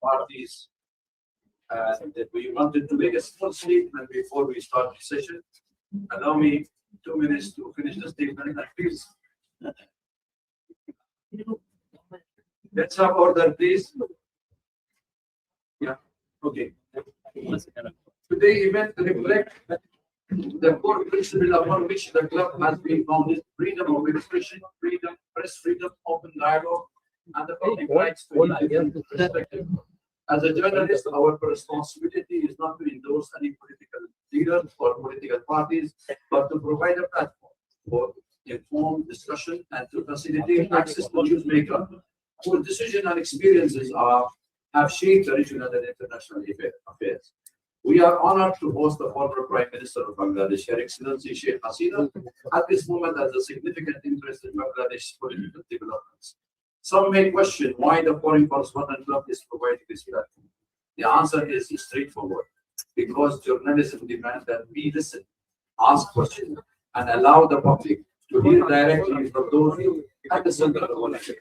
parties. That we wanted to make a small statement before we start the session. Allow me 2 minutes to finish the statement, and please. Let's have order, please. Yeah. Okay. Today event reflect the core principle upon which the club has been founded: freedom of expression, freedom, press freedom, open dialogue, and the public rights to different perspective. As a journalist, our responsibility is not to endorse any political leader or political parties, but to provide a platform for informed discussion and to facilitate access to newsmakers whose decisions and experiences have shaped the regional and international affairs. We are honored to host the former Prime Minister of Bangladesh, Her Excellency Sheikh Hasina, at this moment as a significant interest in Bangladesh's political developments. Some may question why the Foreign Correspondent Club is providing this platform. The answer is straightforward: because journalism demands that we listen, ask questions, and allow the public to hear directly from those at the center of our affairs.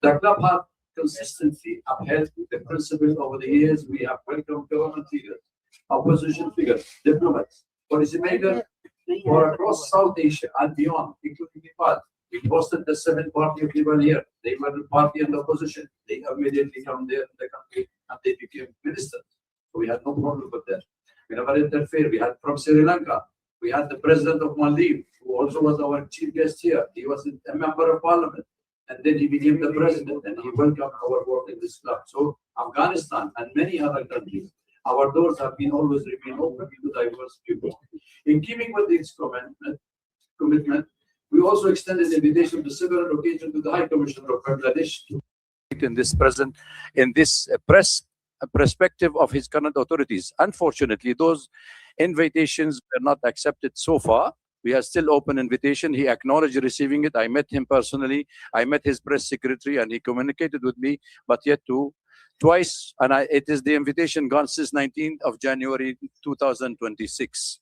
The club has consistently upheld the principle over the years. We have welcomed government leaders, opposition figures, diplomats, policymakers from across South Asia and beyond, including Nepal. We hosted the 7th party of Nepal here. They were the party and the opposition. They immediately come there in the country and they became ministers. So we had no problem with that. We never interfered. We had from Sri Lanka. We had the president of Maldives, who also was our chief guest here. He was a member of parliament. And then he became the president and he welcomed our work in this club. So Afghanistan and many other countries, our doors have been always remain open to diverse people. In keeping with this commitment, we also extended the invitation to several occasions to the High Commissioner of Bangladesh in this perspective of his current authorities. Unfortunately, those invitations were not accepted so far. We are still open invitation. He acknowledged receiving it. I met him personally. I met his press secretary and he communicated with me, but yet twice. And it is the invitation gone since 19th of January 2026.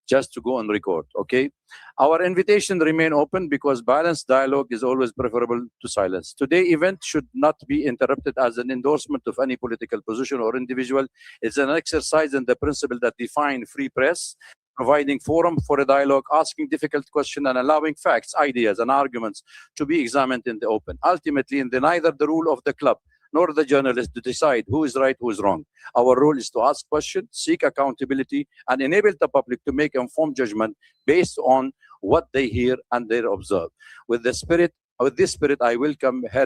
Just to go on record, okay? Our invitation remain open because balanced dialogue is always preferable to silence. Today's event should not be interrupted as an endorsement of any political position or individual. It's an exercise in the principle that define free press, providing forum for a dialogue, asking difficult questions, and allowing facts, ideas, and arguments to be examined in the open. Ultimately, in neither the rule of the club nor the journalist to decide who is right, who is wrong. Our role is to ask questions, seek accountability, and enable the public to make informed judgment based on what they hear and they observe. With this spirit, I welcome Her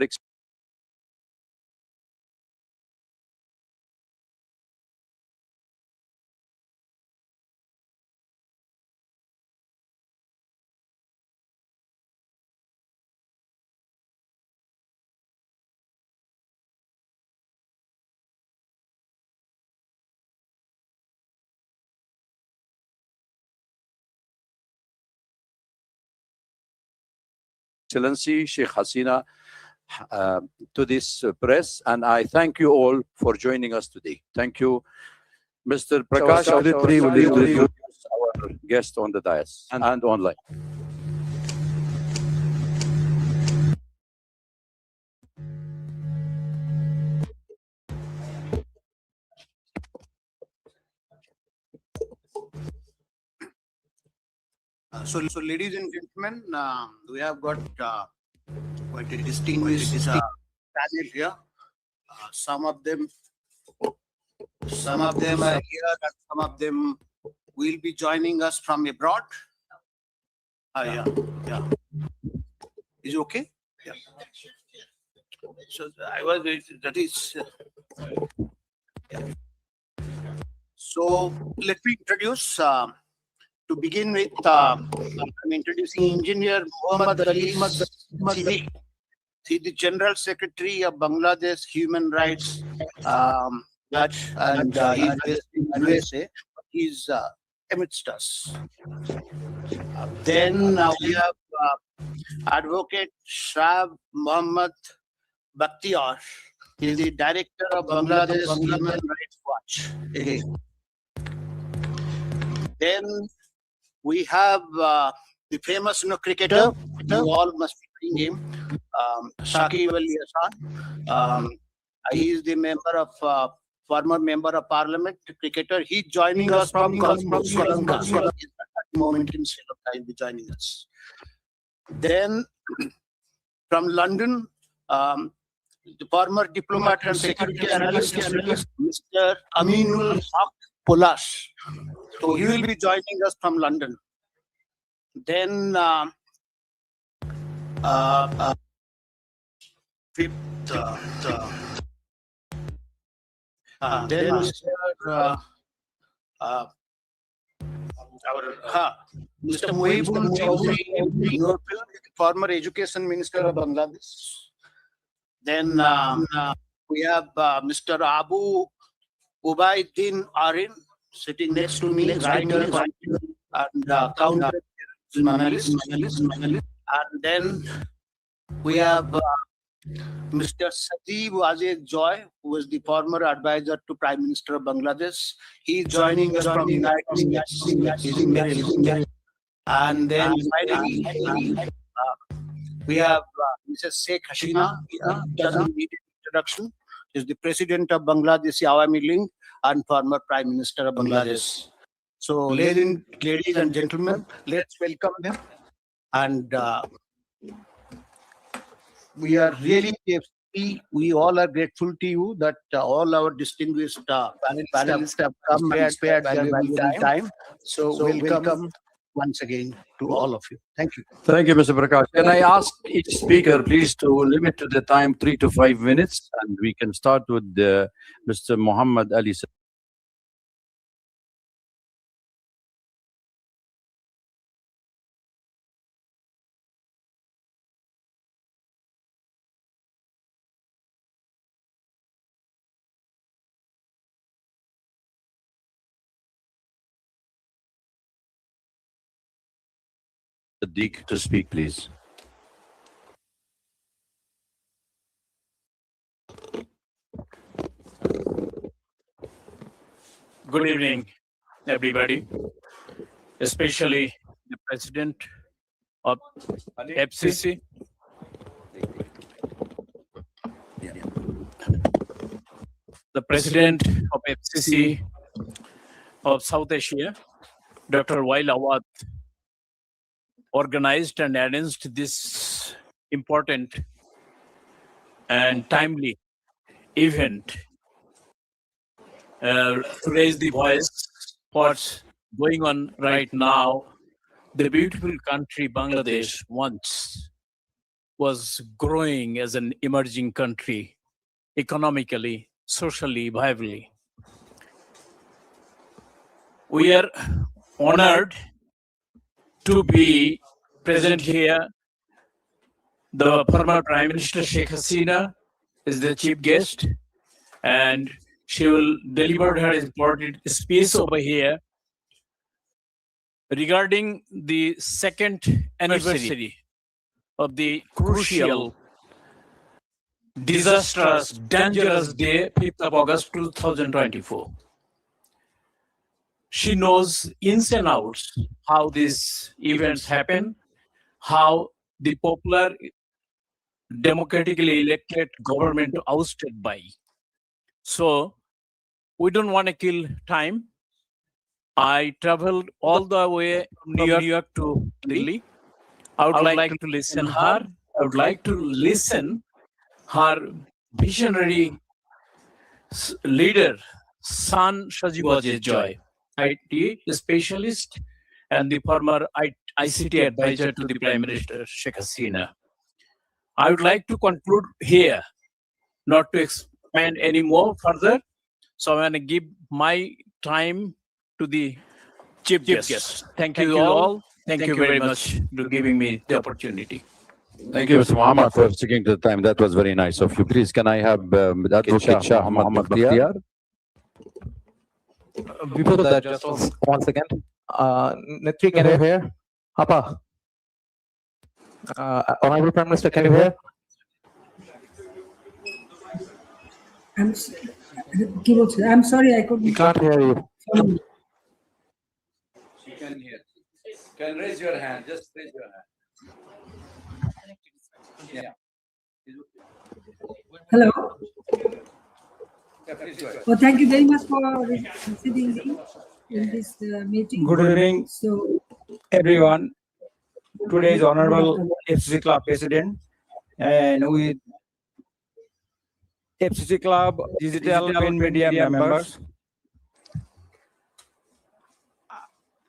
Excellency Sheikh Hasina to this press, and I thank you all for joining us today. Thank you. Mr. Prakash Aditri will introduce our guest on the dais and online. So, ladies and gentlemen, we have got quite a distinguished panel here. Some of them are here, and some of them will be joining us from abroad. Yeah. Is it okay? Yeah. So So let me introduce. To begin with, I'm introducing Engineer Muhammad Ali Siddiq. He's the General Secretary of Bangladesh Human Rights Watch, and he's based in USA. He's amidst us. Then we have Advocate Shab Muhammad Bakhtiar. He's the Director of Bangladesh Human Rights Watch. Then we have the famous cricketer, you all must be knowing him, Shakib Ali Hasan, He is the former member of parliament, cricketer. He's joining us from Colombo, Sri Lanka. At the moment in Sri Lanka, he'll be joining us. Then from London, the former diplomat and security analyst, Mr. Aminul Haq Pulash. So he will be joining us from London. Then Mr. Muhibul Chowdhury, former education minister of Bangladesh. Then we have Mr. Abu Ubaiddin Arin sitting next to me, writer and counter analyst. And then we have Mr. Sajib Wazir Joy, who is the former advisor to Prime Minister of Bangladesh. He is joining us from United States. And then finally, we have Mrs. Sheikh Hasina, doesn't need an introduction. She is the president of Bangladesh Awami League and former Prime Minister of Bangladesh. So, ladies and gentlemen, let's welcome them. And we are really we all are grateful to you that all our distinguished panelists have come and spared valuable time. So, welcome once again to all of you. Thank you. Thank you, Mr. Prakash. Can I ask each speaker, please, to limit to the time 3 to 5 minutes, and we can start with Mr. Muhammad Ali. Siddiq to speak, please. Good evening, everybody, especially the president of FCC, the president of FCC of South Asia, Dr. Wael Awad, organized and arranged this important and timely event to raise the voice what's going on right now. The beautiful country Bangladesh once was growing as an emerging country, economically, socially, viably. We are honored to be present here. The former Prime Minister Sheikh Hasina is the chief guest, and she will deliver her important speech over here regarding the second anniversary of the crucial, disastrous, dangerous day, 5th of August 2024. She knows ins and outs how these events happen, how the popular, democratically elected government ousted by. So we don't want to kill time. I traveled all the way from New York to Delhi. I would like to listen her. I would like to listen her visionary leader, son Sajib Wazir Joy, IT specialist and the former ICT advisor to the Prime Minister Sheikh Hasina. I would like to conclude here, not to expand any more further. So I'm going to give my time to the chief guest. Thank you all. Thank you very much for giving me the opportunity. Thank you, Mr. Muhammad, for sticking to the time. That was very nice of you. Please, can I have Advocate Shah Muhammad Bakhtiyar? Before that, just one second. Netri, can you hear? Apa? Honorable Prime Minister, can you hear? I'm sorry, I couldn't. We can't hear you. She can hear. Can raise your hand. Just raise your hand. Yeah. Hello. Oh, thank you very much for receiving me in this meeting. Good evening, So, everyone. Today is Honorable FCC Club President, and with FCC Club digital print media members.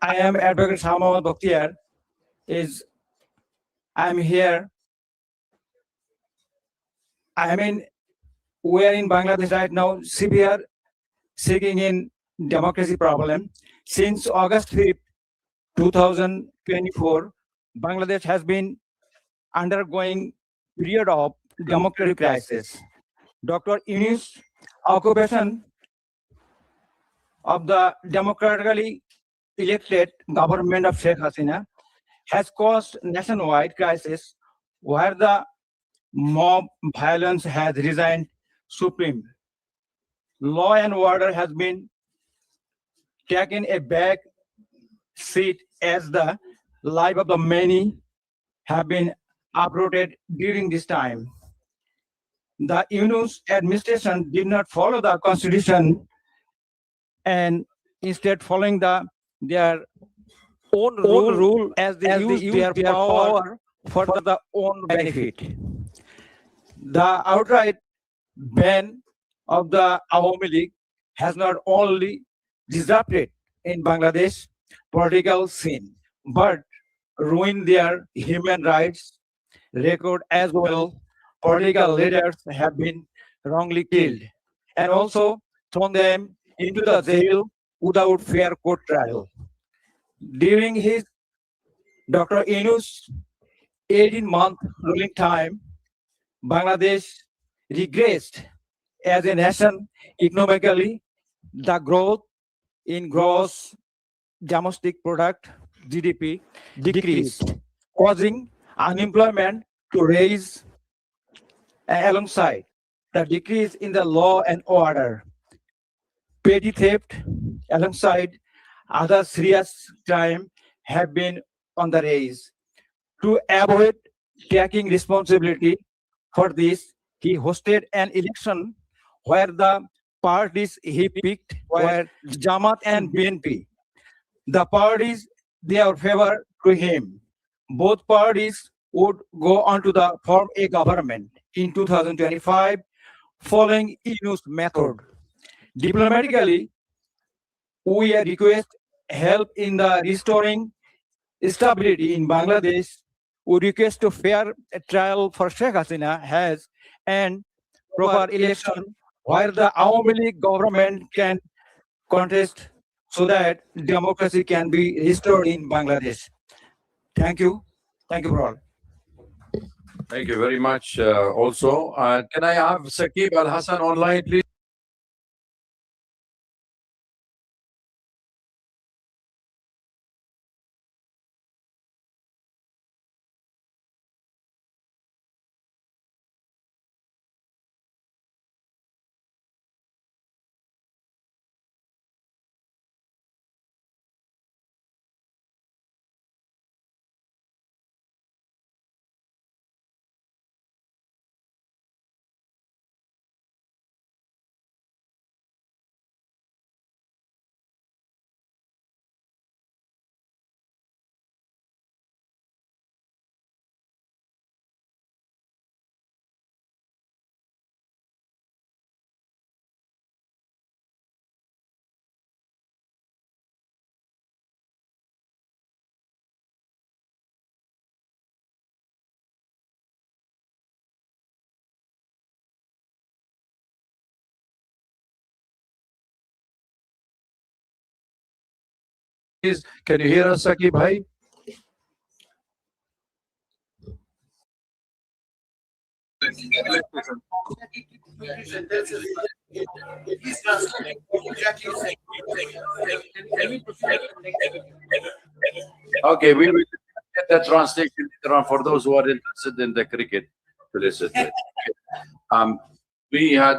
I am Advocate Samawat Bakhtiar. I am here. We are in Bangladesh right now, severe seeking in democracy problem. Since August 5th, 2024, Bangladesh has been undergoing period of democratic crisis. Dr. Yunus' occupation of the democratically elected government of Sheikh Hasina has caused nationwide crisis where the mob violence has resigned supreme. Law and order has been taken a back seat as the life of the many have been uprooted during this time. The Yunus administration did not follow the constitution and instead following their own rule as they use their power for the own benefit. The outright ban of the Awami League has not only disrupted in Bangladesh political scene, but ruined their human rights record as well. Political leaders have been wrongly killed and also thrown them into the jail without fair court trial. During his Dr. Yunus' 18-month ruling time, Bangladesh regressed as a nation economically. The growth in gross domestic product (GDP) decreased, causing unemployment to rise alongside the decrease in the law and order. Petty theft alongside other serious crime have been on the rise. To avoid taking responsibility for this, he hosted an election where the parties he picked were Jamaat and BNP. The parties they are favor to him. Both parties would go on to form a government in 2025 following Yunus' method. Diplomatically, we request help in the restoring stability in Bangladesh. We request a fair trial for Sheikh Hasina has and proper election where the Awami League government can contest so that democracy can be restored in Bangladesh. Thank you. Thank you for all. Thank you very much. Also, can I have Sakib Al Hassan online, please? Please, can you hear us, Sakib Bhai? Okay, we will get the translation later on for those who are interested in the cricket to listen to it. We had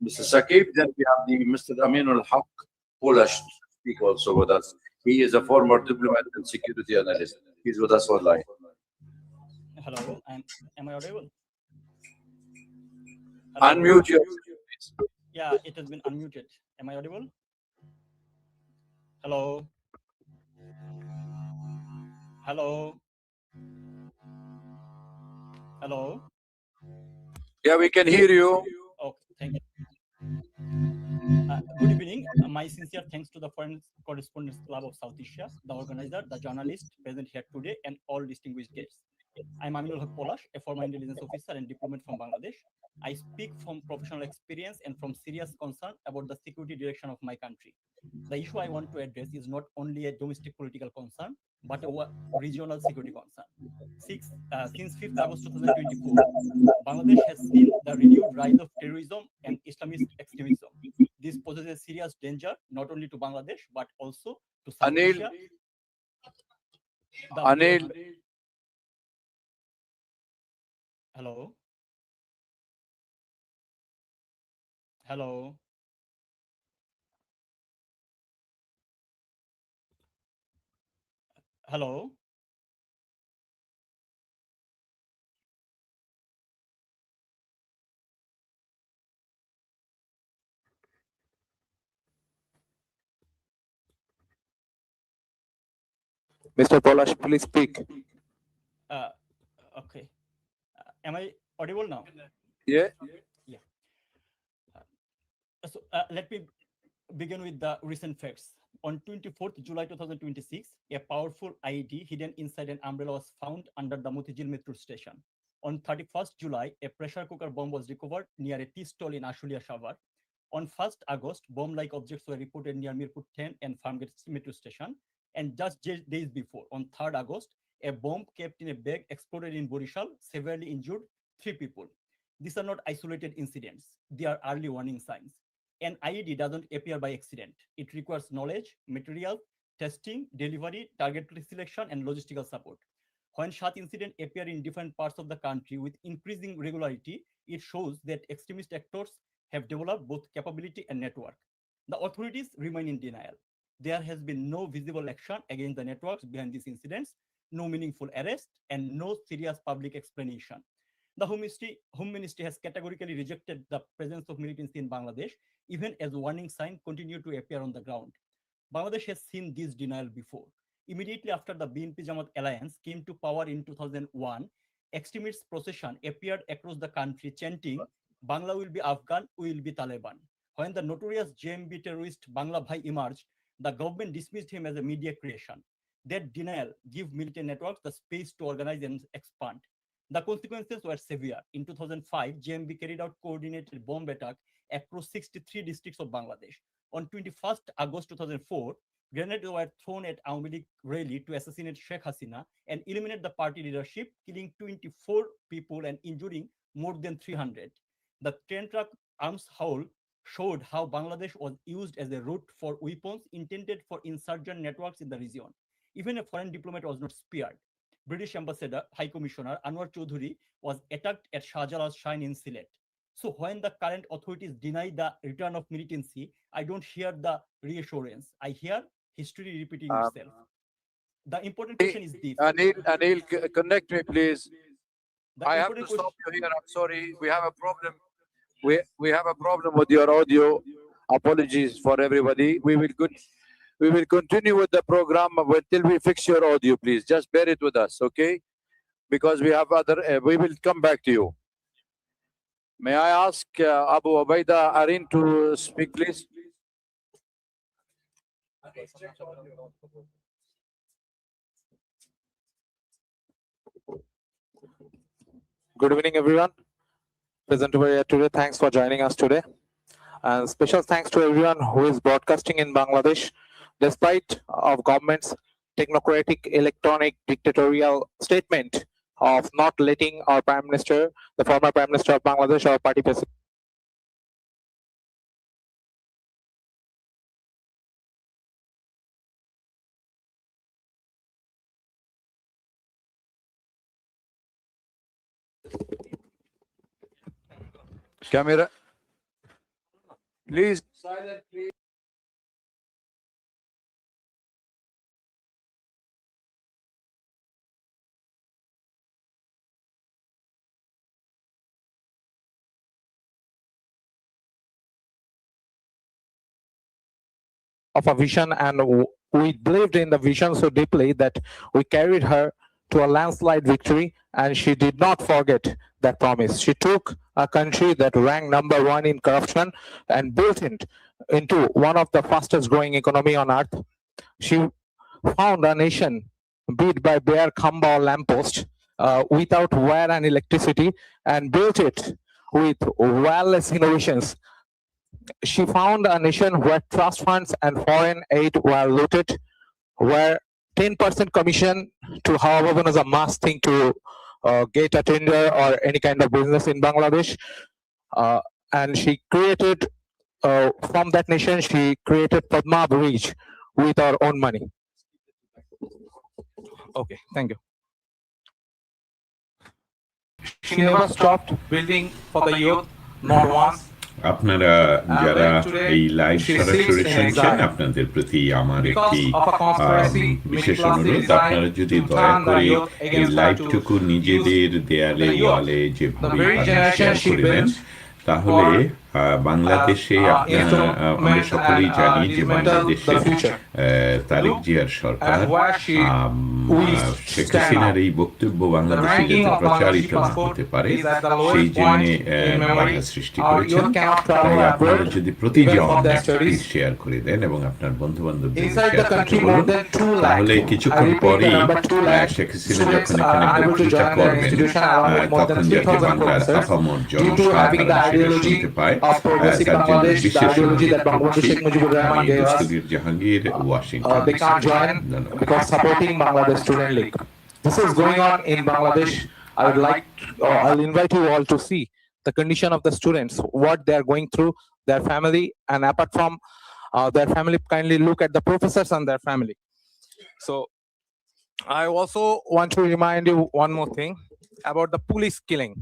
Mr. Sakib, then we have Mr. Aminul Haq, who will speak also with us. He is a former diplomat and security analyst. He's with us online. Hello, am I audible? Unmute yourself, please. Yeah, it has been unmuted. Am I audible? Hello? Hello? Hello? Yeah, we can hear you. Okay, thank you. Good evening. My sincere thanks to the Foreign Correspondents Club of South Asia, the organizer, the journalist present here today, and all distinguished guests. I'm Aminul Haq Polash, a former intelligence officer and diplomat from Bangladesh. I speak from professional experience and from serious concern about the security direction of my country. The issue I want to address is not only a domestic political concern, but a regional security concern. Since 5th August 2024, Bangladesh has seen the renewed rise of terrorism and Islamist extremism. This poses a serious danger not only to Bangladesh but also to South Anil. Asia. Anil. Hello. Hello. Hello. Mr. Polash, please speak. Okay. Am I audible now? Yeah. Yeah. Let me begin with the recent facts. On 24th July 2026, a powerful IED hidden inside an umbrella was found under the Motijil metro station. On 31st July, a pressure cooker bomb was recovered near a tea stall in Ashulia Shavar. On 1st August, bomb-like objects were reported near Mirpur 10 and Farmgate metro station. And just days before, on 3rd August, a bomb kept in a bag exploded in Borishal, severely injured 3 people. These are not isolated incidents. They are early warning signs. An IED doesn't appear by accident. It requires knowledge, material, testing, delivery, target selection, and logistical support. When such incidents appear in different parts of the country with increasing regularity, it shows that extremist actors have developed both capability and network. The authorities remain in denial. There has been no visible action against the networks behind these incidents, no meaningful arrest, and no serious public explanation. The Home Ministry has categorically rejected the presence of militancy in Bangladesh, even as warning signs continue to appear on the ground. Bangladesh has seen this denial before. Immediately after the BNP Jamaat alliance came to power in 2001, extremist procession appeared across the country chanting, Bangla will be Afghan, we will be Taliban. When the notorious JMB terrorist Bangla Bhai emerged, the government dismissed him as a media creation. That denial gave militant networks the space to organize and expand. The consequences were severe. In 2005, JMB carried out coordinated bomb attack across 63 districts of Bangladesh. On 21st August 2004, grenades were thrown at Awami League rally to assassinate Sheikh Hasina and eliminate the party leadership, killing 24 people and injuring more than 300. The 10-truck arms haul showed how Bangladesh was used as a route for weapons intended for insurgent networks in the region. Even a foreign diplomat was not spared. British Ambassador, High Commissioner Anwar Chaudhuri was attacked at Shahjalal's shrine in Sylhet. So when the current authorities deny the return of militancy, I don't hear the reassurance. I hear history repeating itself. The important question is this. Anil, connect me, please. The I have to stop you here. I'm sorry. We have a problem. We have a problem with your audio. Apologies for everybody. We will continue with the program until we fix your audio, please. Just bear it with us, okay? Because we have other. We will come back to you. May I ask Abu Ubaida Arin to speak, please? Good evening, everyone. Present over here today. Thanks for joining us today. And special thanks to everyone who is broadcasting in Bangladesh, despite of government's technocratic electronic dictatorial statement of not letting our Prime Minister, the former Prime Minister of Bangladesh, our party president, Camera. Please. Silent, please. of a vision, and we believed in the vision so deeply that we carried her to a landslide victory, and she did not forget that promise. She took a country that ranked number 1 in corruption and built it into one of the fastest growing economy on earth. She found a nation beat by bare khamba or lamppost, without wire and electricity, and built it with wireless innovations. She found a nation where trust funds and foreign aid were looted, where 10% commission to however is a must thing to get a tender or any kind of business in Bangladesh. And she created, from that nation, she created Padma Bridge with our own money. Okay, thank you. She never stopped building for the youth, not once. আপনারা যারা এই live she সরাসরি sits in শুনছেন exile. আপনাদের প্রতি আমার Because একটি of a conspiracy, বিশেষ middle class অনুরোধ, design আপনারা যদি to দয়া turn the করে youth এই against her, লাইভটুকু to নিজেদের দেয়ালে the youth, ওয়ালে the যেভাবে very generation শেয়ার she করে দেন, built তাহলে বাংলাদেশে আমরা instrument সকলেই and, জানি যে instrumental বাংলাদেশে the future. তারেক জিয়ার সরকার And where she we Sheikh stand হাসিনার now. এই বক্তব্য The বাংলাদেশে ranking যাতে of প্রচারিত Bangladeshi না passport হতে পারে is at the সেই lowest জন্য point in memory. বাধা সৃষ্টি Our করেছেন। youth cannot তাই travel আপনারা abroad যদি প্রতিজন even for their studies. Share করে দেন এবং আপনার বন্ধু বান্ধবদের Inside the শেয়ার country, করতে more বলুন, than 2 lakh. তাহলে I কিছুক্ষণ repeat the পরেই number 2 lakh Sheikh Hasina students যখন are এখানে unable to বক্তৃতা join their করবেন, institution along with more than তখন যাতে 3,000 বাংলার professors আপামর due to having the জনসাধারণ সেটা ideology শুনতে পায়। of progressive তার জন্য Bangladesh, the বিশেষ ideology that অনুরোধ Bangladesh করছি। Sheikh Mujibur Rahman আমি gave us. Dastagir Jahangir, Washington. They can't join ধন্যবাদ। because supporting Bangladesh Student League. This is going on in Bangladesh. I would like, I'll invite you all to see the condition of the students, what they are going through, their family, and apart from their family, kindly look at the professors and their family. So I also want to remind you one more thing about the police killing.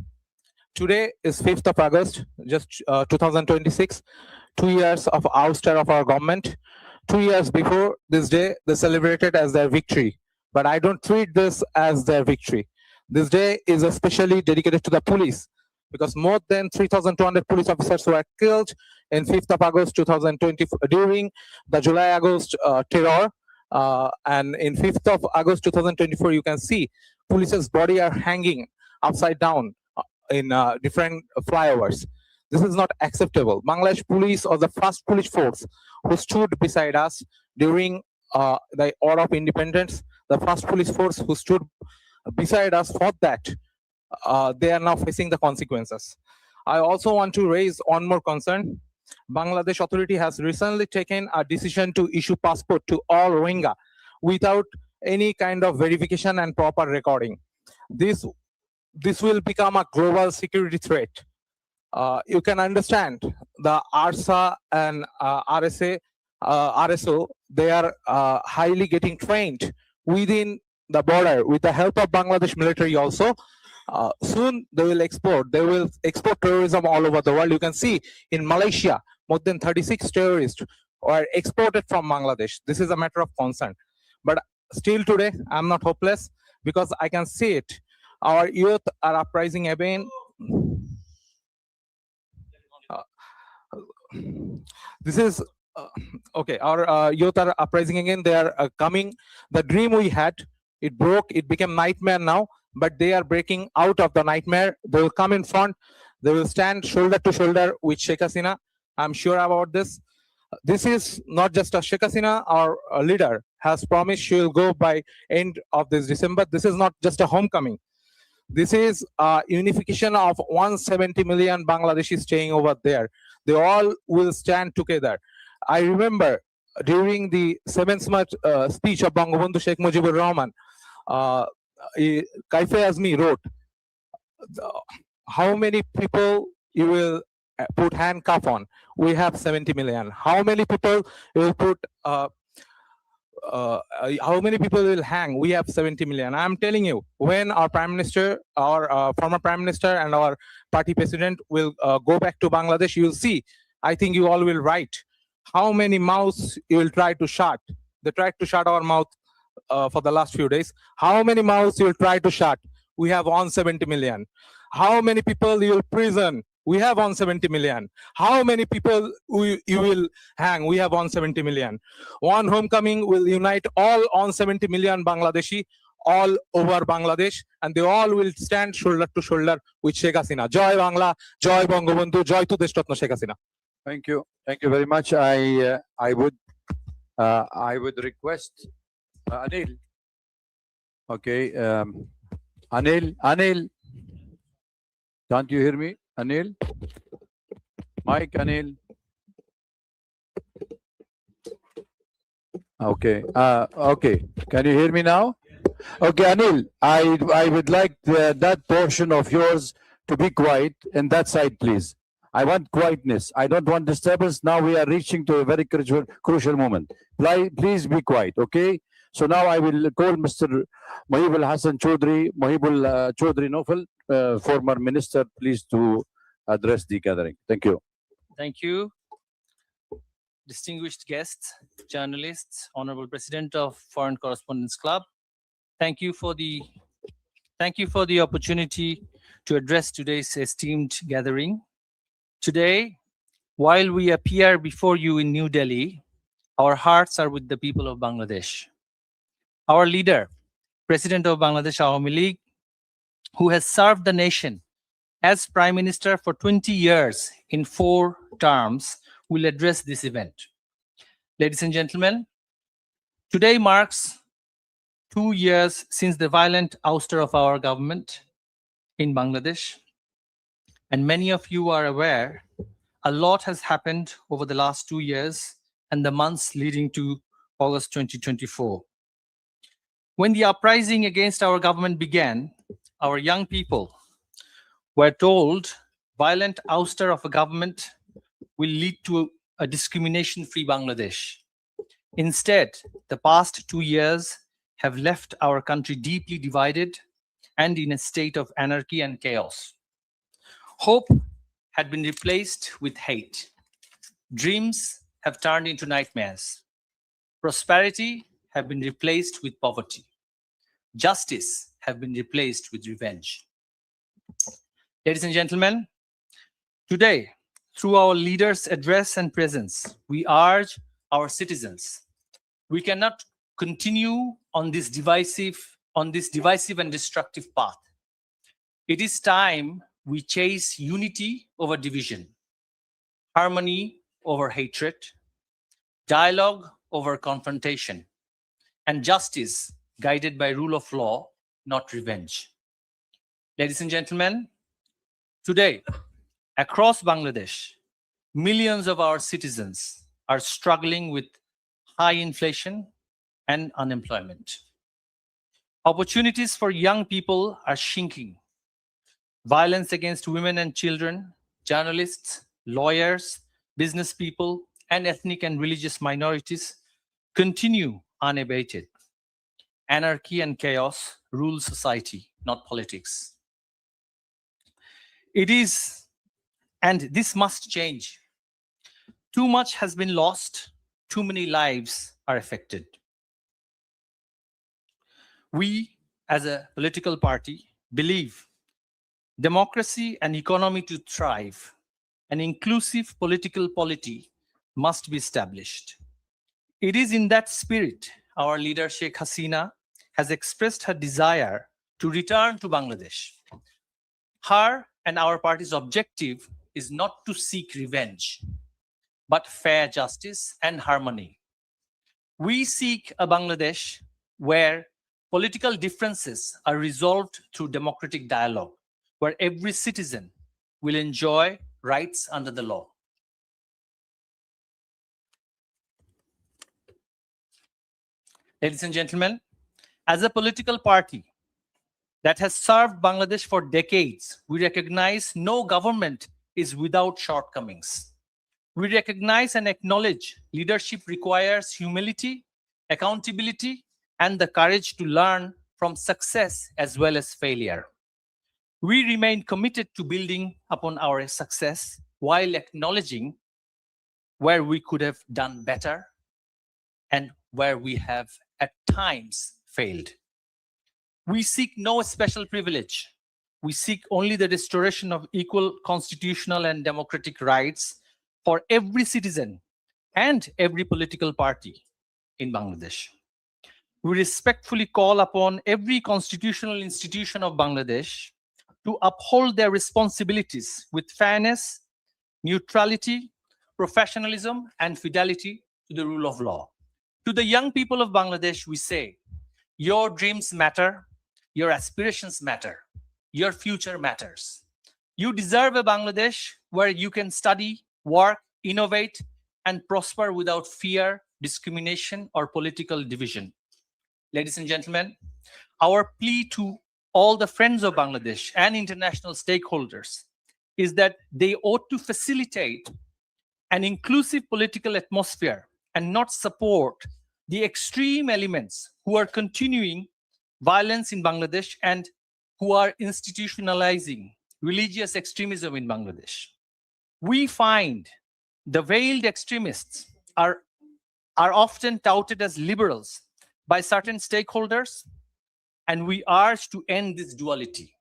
Today is 5th of August, just 2026, 2 years of ouster of our government. 2 years before this day, they celebrated as their victory. But I don't treat this as their victory. This day is especially dedicated to the police because more than 3,200 police officers were killed in 5th of August 2020 during the July-August terror. And in 5th of August 2024, you can see police's body are hanging upside down in different flyovers. This is not acceptable. Bangladesh police was the first police force who stood beside us during the War of Independence. The first police force who stood beside us for that. They are now facing the consequences. I also want to raise one more concern. Bangladesh authority has recently taken a decision to issue passport to all Rohingya without any kind of verification and proper recording. This will become a global security threat. You can understand the ARSA and RSA, RSO, they are highly getting trained within the border with the help of Bangladesh military also. Soon they will export terrorism all over the world. You can see in Malaysia, more than 36 terrorists are exported from Bangladesh. This is a matter of concern. But still today, I'm not hopeless because I can see it. Our youth are uprising again. This is okay. Our youth are uprising again. They are coming. The dream we had, it broke. It became nightmare now. But they are breaking out of the nightmare. They will come in front. They will stand shoulder to shoulder with Sheikh Hasina. I'm sure about this. This is not just a Sheikh Hasina. Our leader has promised she will go by end of this December. This is not just a homecoming. This is a unification of 170 million Bangladeshis staying over there. They all will stand together. I remember during the 7th March speech of Bangabandhu Sheikh Mujibur Rahman, Kaife Azmi wrote, how many people you will put handcuff on? We have 70 million. How many people you will put, how many people will hang? We have 70 million. I'm telling you, when our Prime Minister, our former Prime Minister and our party president will go back to Bangladesh, you'll see, I think you all will write how many mouths you will try to shut. They tried to shut our mouth for the last few days. How many mouths you will try to shut? We have 170 million. How many people you will prison? We have 170 million. How many people you will hang? We have 170 million. One homecoming will unite all 170 million Bangladeshi all over Bangladesh, and they all will stand shoulder to shoulder with Sheikh Hasina. Joy Bangla, Joy Bangabandhu, Joy to Deshratna Sheikh Hasina. Thank you. Thank you very much. I would request Anil. Okay. Anil. Can't you hear me? Anil? Mike, Anil. Okay. Okay. Can you hear me now? Okay, Anil, I would like that portion of yours to be quiet in that side, please. I want quietness. I don't want disturbance. Now we are reaching to a very crucial moment. Please be quiet, okay? So now I will call Mr. Mohibul Hassan Chaudhry, Mohibul Chaudhry Nofal, former minister, please to address the gathering. Thank you. Thank you. Distinguished guests, journalists, Honorable President of Foreign Correspondents Club, thank you for the opportunity to address today's esteemed gathering. Today, while we appear before you in New Delhi, our hearts are with the people of Bangladesh. Our leader, President of Bangladesh Awami League, who has served the nation as Prime Minister for 20 years in 4 terms, will address this event. Ladies and gentlemen, today marks 2 years since the violent ouster of our government in Bangladesh. And many of you are aware, a lot has happened over the last 2 years and the months leading to August 2024. When the uprising against our government began, our young people were told violent ouster of a government will lead to a discrimination-free Bangladesh. Instead, the past 2 years have left our country deeply divided and in a state of anarchy and chaos. Hope had been replaced with hate. Dreams have turned into nightmares. Prosperity have been replaced with poverty. Justice have been replaced with revenge. Ladies and gentlemen, today, through our leaders' address and presence, we urge our citizens, we cannot continue on this divisive and destructive path. It is time we chase unity over division, harmony over hatred, dialogue over confrontation, and justice guided by rule of law, not revenge. Ladies and gentlemen, today, across Bangladesh, millions of our citizens are struggling with high inflation and unemployment. Opportunities for young people are shrinking. Violence against women and children, journalists, lawyers, business people, and ethnic and religious minorities continue unabated. Anarchy and chaos rule society, not politics. And this must change. Too much has been lost, too many lives are affected. We, as a political party, believe democracy and economy to thrive, an inclusive political polity must be established. It is in that spirit our leader Sheikh Hasina has expressed her desire to return to Bangladesh. Her and our party's objective is not to seek revenge, but fair justice and harmony. We seek a Bangladesh where political differences are resolved through democratic dialogue, where every citizen will enjoy rights under the law. Ladies and gentlemen, as a political party that has served Bangladesh for decades, we recognize no government is without shortcomings. We recognize and acknowledge leadership requires humility, accountability, and the courage to learn from success as well as failure. We remain committed to building upon our success while acknowledging where we could have done better and where we have at times failed. We seek no special privilege, we seek only the restoration of equal constitutional and democratic rights for every citizen and every political party in Bangladesh. We respectfully call upon every constitutional institution of Bangladesh to uphold their responsibilities with fairness, neutrality, professionalism, and fidelity to the rule of law. To the young people of Bangladesh, we say, your dreams matter, your aspirations matter, your future matters. You deserve a Bangladesh where you can study, work, innovate, and prosper without fear, discrimination, or political division. Ladies and gentlemen, our plea to all the friends of Bangladesh and international stakeholders is that they ought to facilitate an inclusive political atmosphere and not support the extreme elements who are continuing violence in Bangladesh and who are institutionalizing religious extremism in Bangladesh. We find the veiled extremists are often touted as liberals by certain stakeholders, and we urge to end this duality.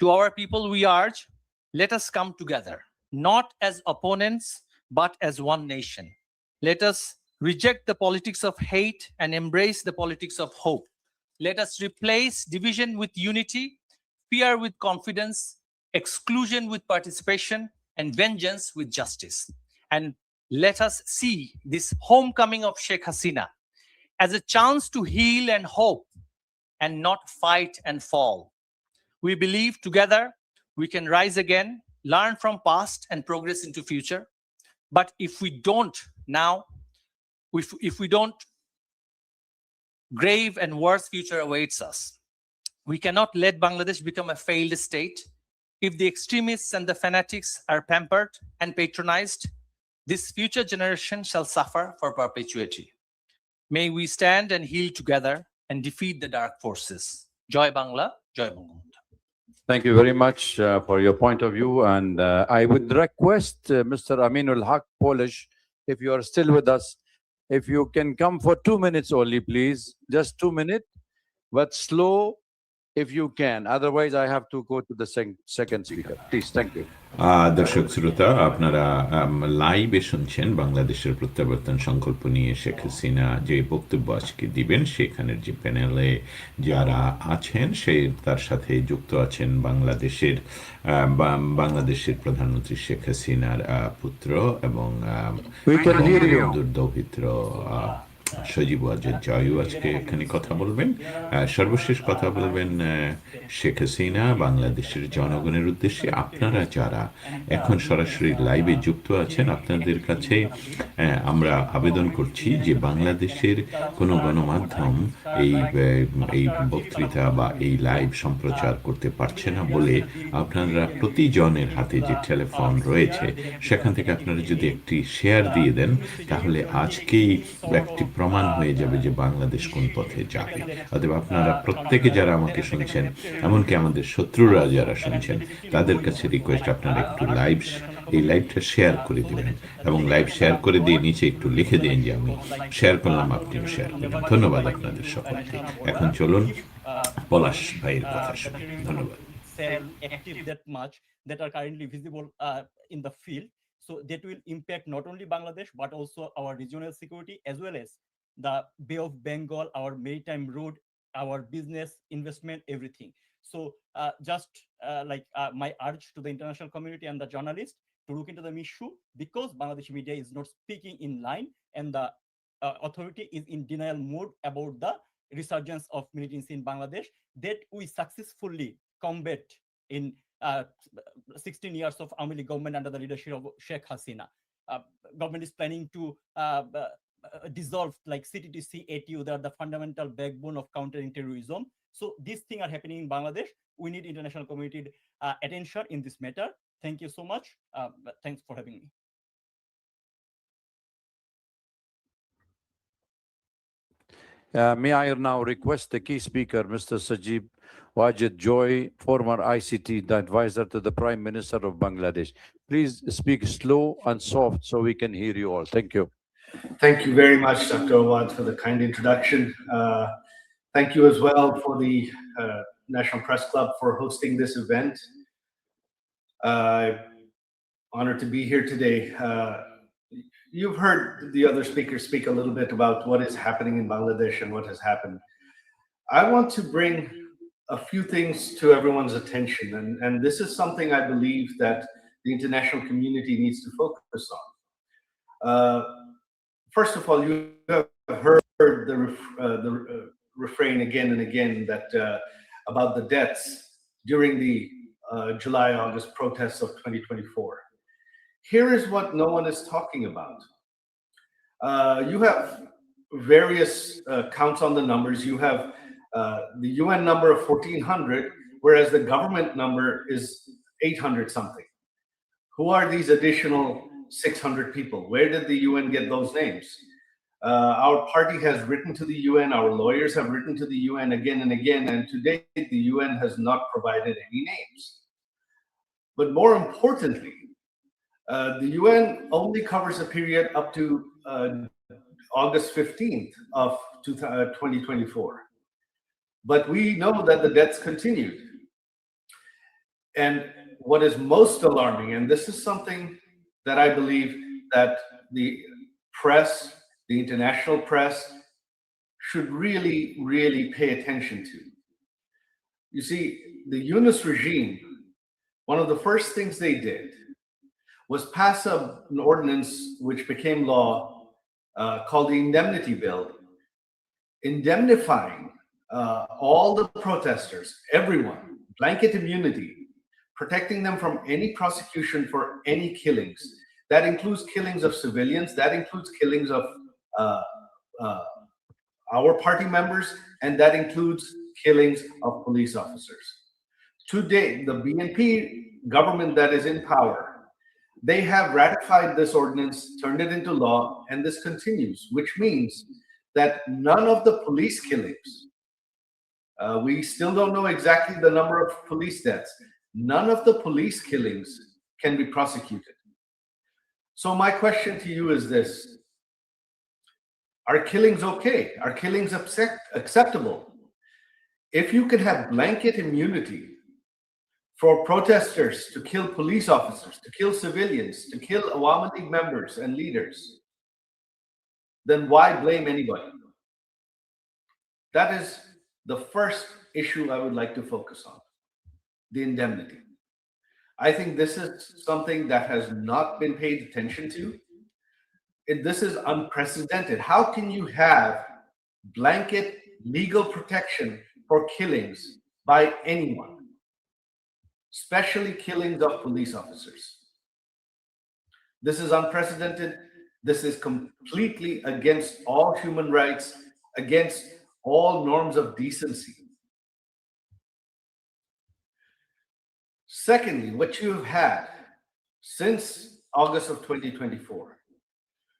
To our people, we urge, let us come together, not as opponents, but as one nation. Let us reject the politics of hate and embrace the politics of hope. Let us replace division with unity, fear with confidence, exclusion with participation, and vengeance with justice. And let us see this homecoming of Sheikh Hasina as a chance to heal and hope and not fight and fall. We believe together we can rise again, learn from past and progress into future. But if we don't now, if we don't, grave and worse future awaits us. We cannot let Bangladesh become a failed state. If the extremists and the fanatics are pampered and patronized, this future generation shall suffer for perpetuity. May we stand and heal together and defeat the dark forces. Joy Bangla, Joy Bangabandhu. Thank you very much for your point of view. And I would request Mr. Aminul Haq, Polish, if you are still with us, if you can come for 2 minutes only, please. Just 2 minutes, but slow if you can. Otherwise, I have to go to the second speaker. Please, thank you. দর্শক শ্রোতা, আপনারা লাইভে শুনছেন বাংলাদেশের প্রত্যাবর্তন সংকল্প নিয়ে শেখ হাসিনা যে বক্তব্য আজকে দিবেন, সেখানের যে প্যানেলে যারা আছেন তার সাথে যুক্ত আছেন বাংলাদেশের প্রধানমন্ত্রী শেখ হাসিনার পুত্র এবং বঙ্গবন্ধুর দৌহিত্র সজীব ওয়াজেদ জয়ু আজকে এখানে কথা বলবেন। সর্বশেষ কথা বলবেন শেখ হাসিনা বাংলাদেশের জনগণের উদ্দেশ্যে। আপনারা যারা এখন সরাসরি লাইভে যুক্ত আছেন, আপনাদের কাছে আমরা আবেদন করছি যে বাংলাদেশের কোনো গণমাধ্যম এই বক্তৃতা বা এই লাইভ সম্প্রচার করতে পারছে না বলে আপনারা প্রতিজনের হাতে যে টেলিফোন রয়েছে সেখান থেকে আপনারা যদি একটি শেয়ার দিয়ে দেন, তাহলে আজকেই একটি প্রমাণ হয়ে যাবে যে বাংলাদেশ কোন পথে যাবে। অতএব আপনারা প্রত্যেকে যারা আমাকে শুনছেন, এমনকি আমাদের শত্রুরা যারা শুনছেন, তাদের কাছে রিকোয়েস্ট, আপনারা একটু এই লাইভটা শেয়ার করে দেবেন এবং লাইভ শেয়ার করে দিয়ে নিচে একটু লিখে দিন যে আমি শেয়ার করলাম, আপনিও শেয়ার করবেন। ধন্যবাদ আপনাদের সকলকে। এখন চলুন পলাশ ভাইয়ের কথা শুনি। ধন্যবাদ। Active that much that are currently visible in the field, so that will impact not only Bangladesh but also our regional security as well as the Bay of Bengal, our maritime road, our business, investment, everything. So my urge to the international community and the journalists to look into the issue, because Bangladeshi media is not speaking in line and the authority is in denial mode about the resurgence of militancy in Bangladesh that we successfully combat in 16 years of Awami League government under the leadership of Sheikh Hasina. Government is planning to dissolve like CTTC, ATU, they are the fundamental backbone of countering terrorism. So these things are happening in Bangladesh. We need international community attention in this matter. Thank you so much. Thanks for having me. May I now request the key speaker, Mr. Sajib Wajid Joy, former ICT advisor to the Prime Minister of Bangladesh. Please speak slow and soft so we can hear you all. Thank you. Thank you very much, Dr. Awad, for the kind introduction. Thank you as well for the National Press Club for hosting this event. Honored to be here today. You've heard the other speakers speak a little bit about what is happening in Bangladesh and what has happened. I want to bring a few things to everyone's attention, and this is something I believe that the international community needs to focus on. First of all, you have heard the refrain again and again that about the deaths during the July-August protests of 2024. Here is what no one is talking about. You have various counts on the numbers. You have the UN number of 1,400, whereas the government number is 800 something. Who are these additional 600 people? Where did the UN get those names? Our party has written to the UN, our lawyers have written to the UN again and again, and to date, the UN has not provided any names. But more importantly, the UN only covers a period up to August 15th of 2024. But we know that the deaths continued. And what is most alarming, and this is something that I believe that the press, the international press, should really, really pay attention to. You see, the Yunus regime, one of the first things they did was pass an ordinance which became law called the Indemnity Bill, indemnifying all the protesters, everyone, blanket immunity, protecting them from any prosecution for any killings. That includes killings of civilians, that includes killings of our party members, and that includes killings of police officers. Today, the BNP government that is in power, they have ratified this ordinance, turned it into law, and this continues, which means that none of the police killings, we still don't know exactly the number of police deaths, none of the police killings can be prosecuted. So my question to you is this: are killings okay? Are killings acceptable? If you can have blanket immunity for protesters to kill police officers, to kill civilians, to kill Awami League members and leaders, then why blame anybody? That is the first issue I would like to focus on, the indemnity. I think this is something that has not been paid attention to. This is unprecedented. How can you have blanket legal protection for killings by anyone, especially killings of police officers? This is unprecedented. This is completely against all human rights, against all norms of decency. Secondly, what you have had since August of 2024,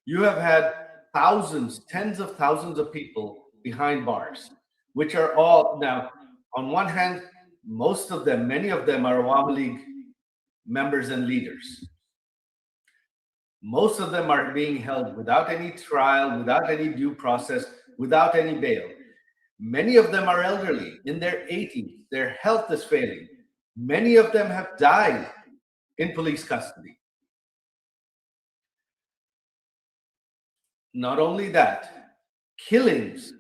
you have had thousands, tens of thousands of people behind bars, which are all now, on one hand, most of them, many of them are Awami League members and leaders. Most of them are being held without any trial, without any due process, without any bail. Many of them are elderly, in their 80s. Their health is failing. Many of them have died in police custody. Not only that, killings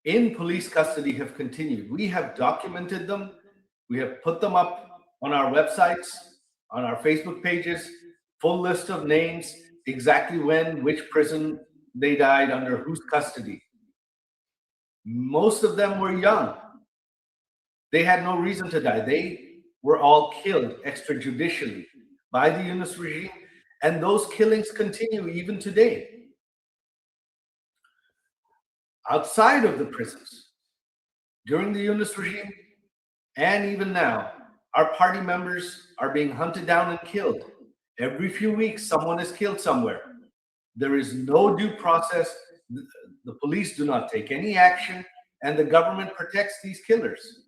in police custody have continued. We have documented them. We have put them up on our websites, on our Facebook pages, full list of names, exactly when, which prison they died, under whose custody. Most of them were young. They had no reason to die. They were all killed extrajudicially by the Yunus regime, and those killings continue even today. Outside of the prisons, during the Yunus regime, and even now, our party members are being hunted down and killed. Every few weeks, someone is killed somewhere. There is no due process. The police do not take any action, and the government protects these killers.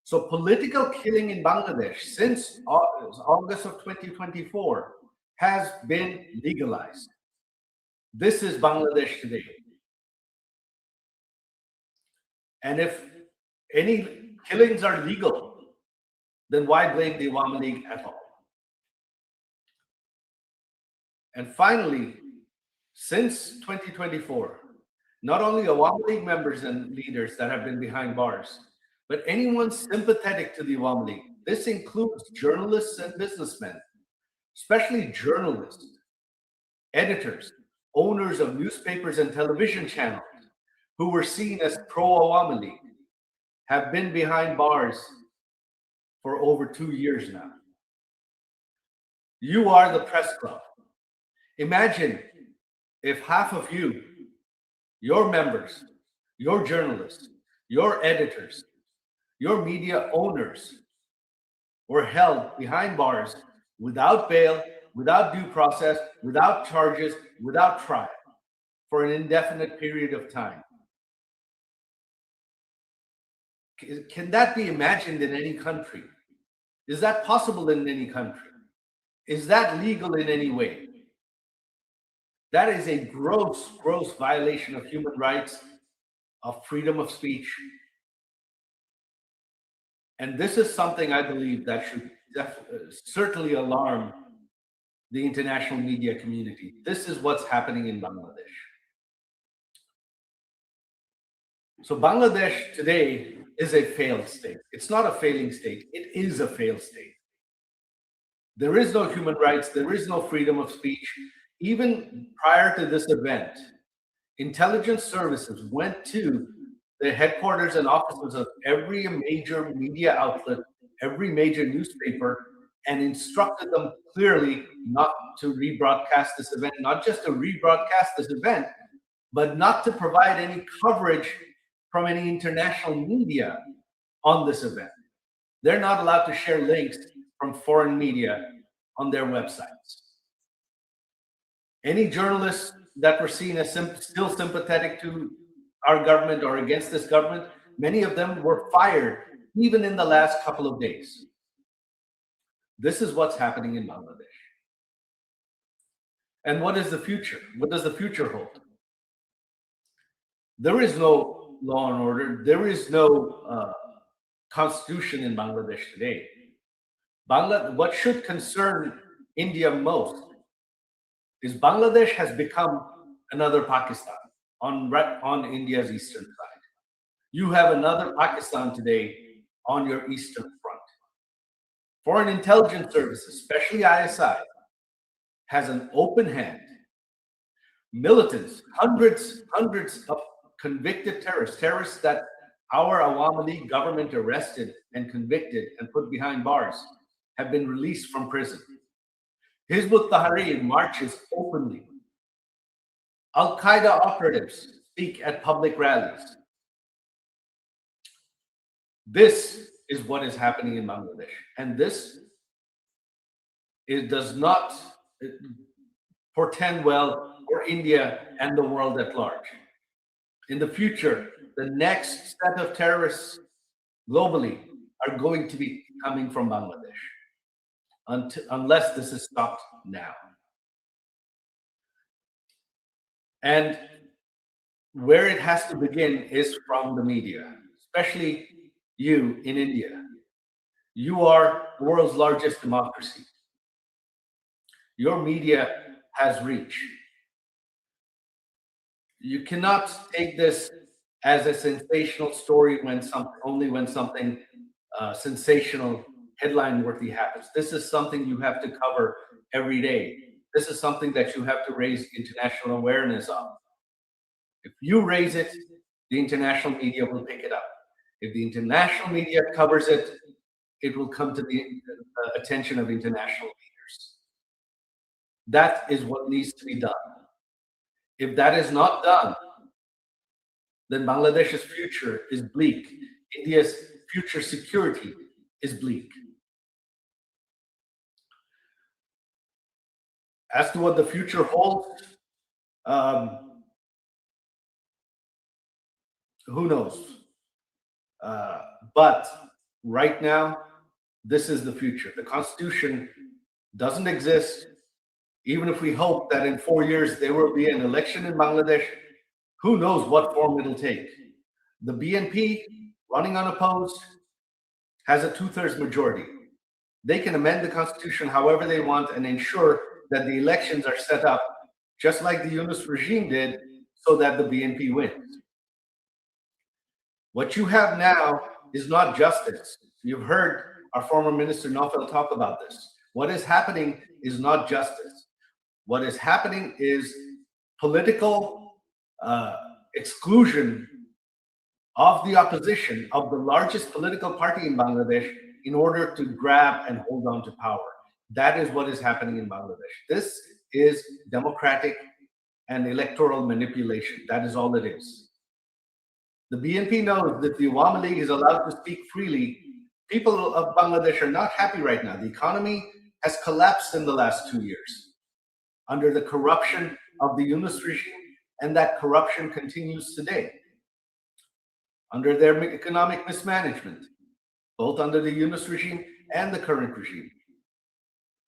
So political killing in Bangladesh since August of 2024 has been legalized. This is Bangladesh today. And if any killings are legal, then why blame the Awami League at all? And finally, since 2024, not only Awami League members and leaders that have been behind bars, but anyone sympathetic to the Awami League. This includes journalists and businessmen, especially journalists, editors, owners of newspapers and television channels who were seen as pro-Awami League, have been behind bars for over 2 years now. You are the press club. Imagine if half of you, your members, your journalists, your editors, your media owners were held behind bars without bail, without due process, without charges, without trial for an indefinite period of time. Can that be imagined in any country? Is that possible in any country? Is that legal in any way? That is a gross, gross violation of human rights, of freedom of speech. And this is something I believe that should certainly alarm the international media community. This is what's happening in Bangladesh. So Bangladesh today is a failed state. It's not a failing state. It is a failed state. There is no human rights. There is no freedom of speech. Even prior to this event, intelligence services went to the headquarters and offices of every major media outlet, every major newspaper, and instructed them clearly not to rebroadcast this event, not just to rebroadcast this event, but not to provide any coverage from any international media on this event. They're not allowed to share links from foreign media on their websites. Any journalists that were seen as still sympathetic to our government or against this government, many of them were fired even in the last couple of days. This is what's happening in Bangladesh. And what is the future? What does the future hold? There is no law and order. There is no constitution in Bangladesh today. What should concern India most is Bangladesh has become another Pakistan on India's eastern side. You have another Pakistan today on your eastern front. Foreign intelligence services, especially ISI, has an open hand. Militants, hundreds of convicted terrorists that our Awami League government arrested and convicted and put behind bars, have been released from prison. Hizb ut-Tahrir marches openly. Al-Qaeda operatives speak at public rallies. This is what is happening in Bangladesh. And this does not portend well for India and the world at large. In the future, the next set of terrorists globally are going to be coming from Bangladesh, unless this is stopped now. And where it has to begin is from the media, especially you in India. You are the world's largest democracy. Your media has reach. You cannot take this as a sensational story only when something sensational, headline-worthy happens. This is something you have to cover every day. This is something that you have to raise international awareness of. If you raise it, the international media will pick it up. If the international media covers it, it will come to the attention of international leaders. That is what needs to be done. If that is not done, then Bangladesh's future is bleak. India's future security is bleak. As to what the future holds, who knows? But right now, this is the future. The Constitution doesn't exist. Even if we hope that in 4 years there will be an election in Bangladesh, who knows what form it'll take. The BNP running unopposed, has a 2/3 majority. They can amend the constitution however they want and ensure that the elections are set up just like the Yunus regime did so that the BNP wins. What you have now is not justice. You've heard our former minister Naufel talk about this. What is happening is not justice. What is happening is political exclusion of the opposition, of the largest political party in Bangladesh, in order to grab and hold on to power. That is what is happening in Bangladesh. This is democratic and electoral manipulation. That is all it is. The BNP knows that the Awami League is allowed to speak freely. People of Bangladesh are not happy right now. The economy has collapsed in the last 2 years under the corruption of the Yunus regime, and that corruption continues today under their economic mismanagement, both under the Yunus regime and the current regime.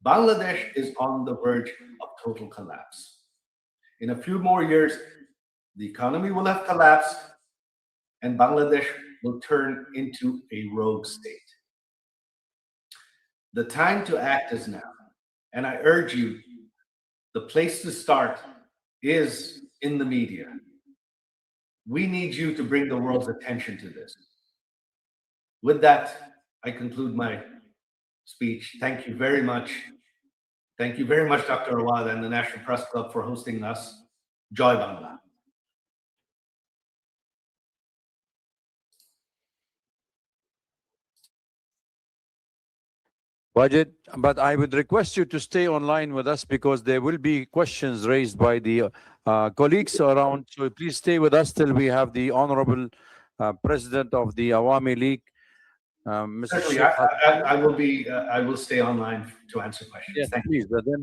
Bangladesh is on the verge of total collapse. In a few more years, the economy will have collapsed and Bangladesh will turn into a rogue state. The time to act is now. And I urge you, the place to start is in the media. We need you to bring the world's attention to this. With that, I conclude my speech. Thank you very much. Thank you very much, Dr. Awad and the National Press Club for hosting us. Joy Bangla. Wajid, but I would request you to stay online with us because there will be questions raised by the colleagues around. So please stay with us till we have the Honorable President of the Awami League, Mr. Certainly, Sheikh I will stay online to answer questions. Yes, Thank please. Then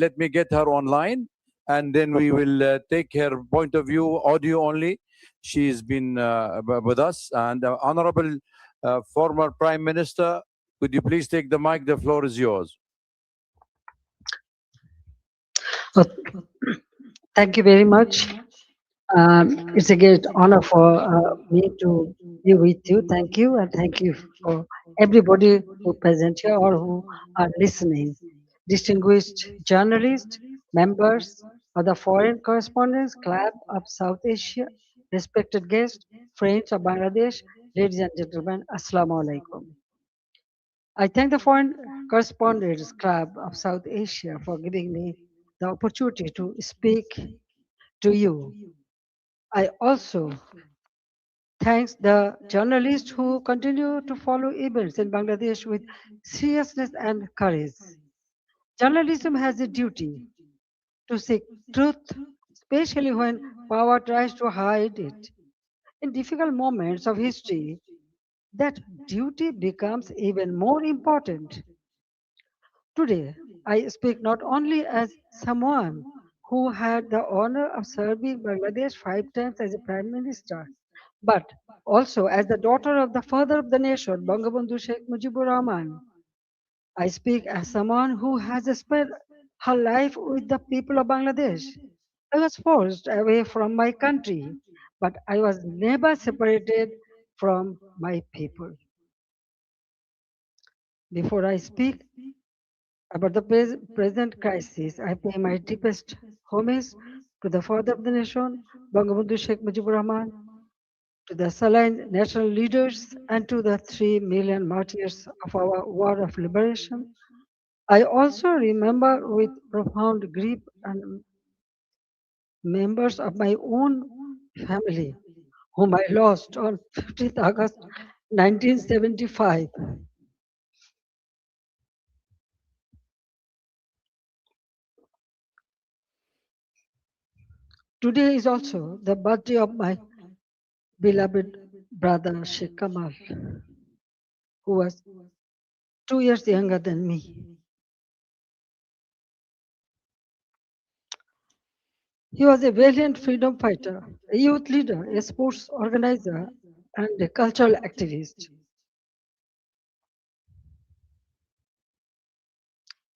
let me get her online, and then we will take her point of view, audio only. She's been with us, and Honorable former Prime Minister, could you please take the mic? The floor is yours. Thank you very much. It's a great honor for me to be with you. Thank you, and thank you for everybody who present here or who are listening. Distinguished journalists, members of the Foreign Correspondents Club of South Asia, respected guests, friends of Bangladesh, ladies and gentlemen, Assalamu alaikum. I thank the Foreign Correspondents Club of South Asia for giving me the opportunity to speak to you. I also thank the journalists who continue to follow events in Bangladesh with seriousness and courage. Journalism has a duty to seek truth, especially when power tries to hide it. In difficult moments of history, that duty becomes even more important. Today, I speak not only as someone who had the honor of serving Bangladesh 5 times as a prime minister, but also as the daughter of the father of the nation, Bangabandhu Sheikh Mujibur Rahman. I speak as someone who has spent her life with the people of Bangladesh. I was forced away from my country, but I was never separated from my people. Before I speak about the present crisis, I pay my deepest homage to the father of the nation, Bangabandhu Sheikh Mujibur Rahman, to the Saline national leaders, and to the 3 million martyrs of our war of liberation. I also remember with profound grief and members of my own family, whom I lost on 15th August 1975. Today is also the birthday of my beloved brother Sheikh Kamal, who was 2 years younger than me. He was a valiant freedom fighter, a youth leader, a sports organizer, and a cultural activist.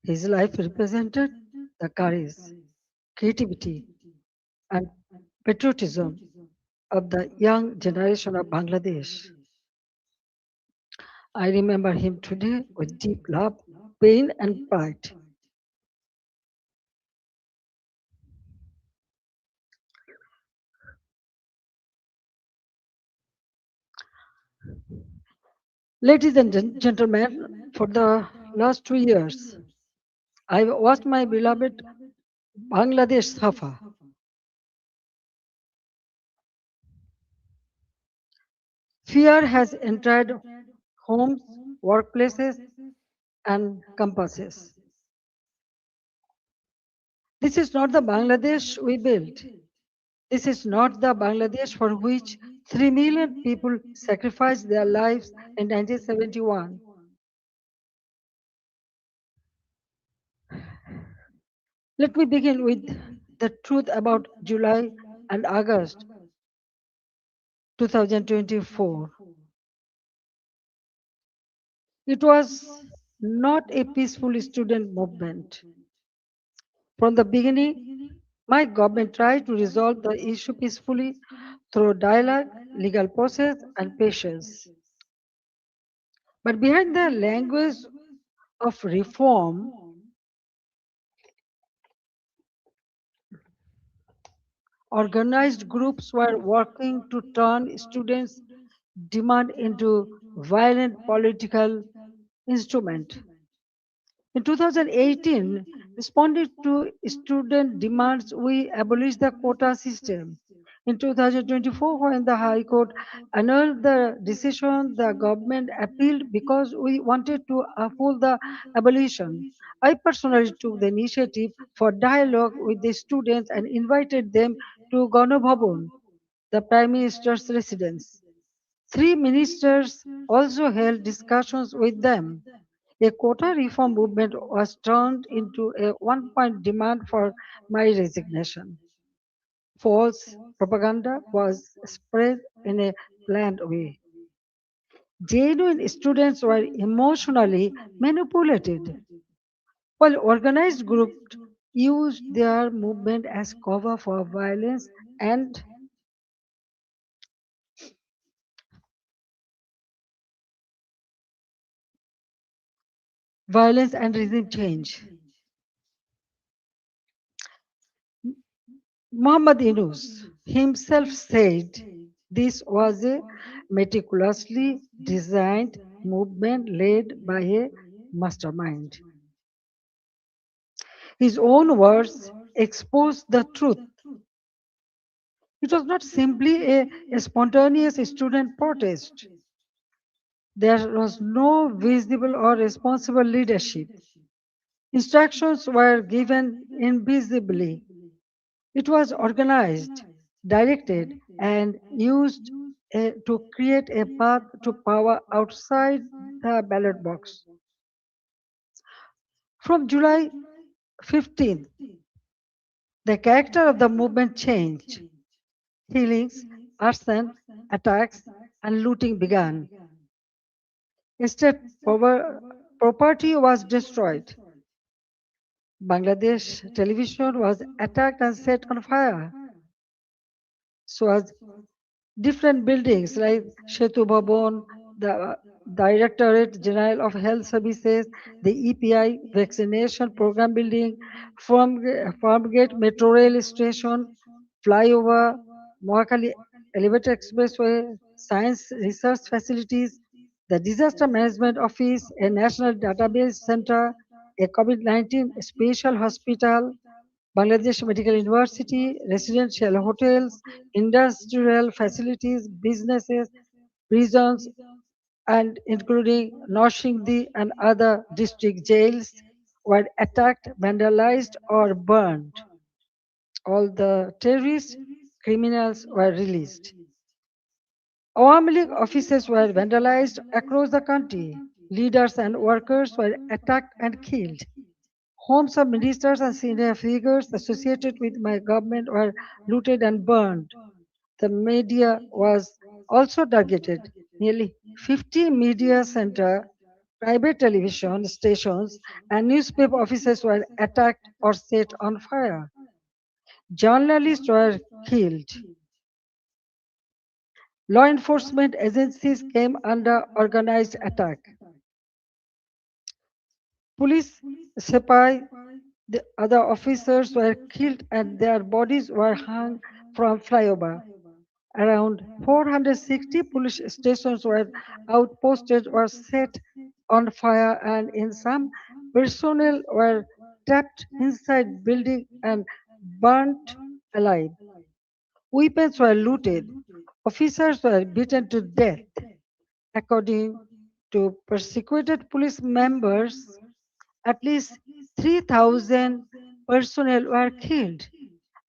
His life represented the courage, creativity, and patriotism of the young generation of Bangladesh. I remember him today with deep love, pain, and pride. Ladies and gentlemen, for the last 2 years, I watched my beloved Bangladesh suffer. Fear has entered homes, workplaces, and campuses. This is not the Bangladesh we built. This is not the Bangladesh for which 3 million people sacrificed their lives in 1971. Let me begin with the truth about July and August 2024. It was not a peaceful student movement. From the beginning, my government tried to resolve the issue peacefully through dialogue, legal process, and patience. But behind the language of reform, organized groups were working to turn students' demand into violent political instrument. In 2018, responding to student demands, we abolished the quota system. In 2024, when the High Court annulled the decision, the government appealed because we wanted to uphold the abolition. I personally took the initiative for dialogue with the students and invited them to Ganabhavan, the Prime Minister's residence. Three ministers also held discussions with them. A quota reform movement was turned into a one-point demand for my resignation. False propaganda was spread in a planned way. Genuine students were emotionally manipulated, while organized groups used their movement as cover for and violence and regime change. Muhammad Yunus himself said this was a meticulously designed movement led by a mastermind. His own words expose the truth. It was not simply a spontaneous student protest. There was no visible or responsible leadership. Instructions were given invisibly. It was organized, directed, and used to create a path to power outside the ballot box. From July 15th, the character of the movement changed. Killings, arson, attacks, and looting began. State property was destroyed. Bangladesh television was attacked and set on fire. So was different buildings like Shetu Bhavan, the Directorate General of Health Services, the EPI vaccination program building, Farmgate Metro Rail Station, flyover, Mohakali Elevator Expressway, science research facilities, the Disaster Management Office, a national database center, a COVID-19 special hospital, Bangladesh Medical University, residential hotels, industrial facilities, businesses, prisons, and including Noshingdi and other district jails were attacked, vandalized, or burned. All the terrorists, criminals were released. Awami League offices were vandalized across the country. Leaders and workers were attacked and killed. Homes of ministers and senior figures associated with my government were looted and burned. The media was also targeted. Nearly 50 media center, private television stations, and newspaper offices were attacked or set on fire. Journalists were killed. Law enforcement agencies came under organized attack. Police, sepai, the other officers were killed and their bodies were hung from flyover. Around 460 police stations were outposted or set on fire, and in some, personnel were trapped inside buildings and burnt alive. Weapons were looted. Officers were beaten to death. According to persecuted police members, at least 3,000 personnel were killed,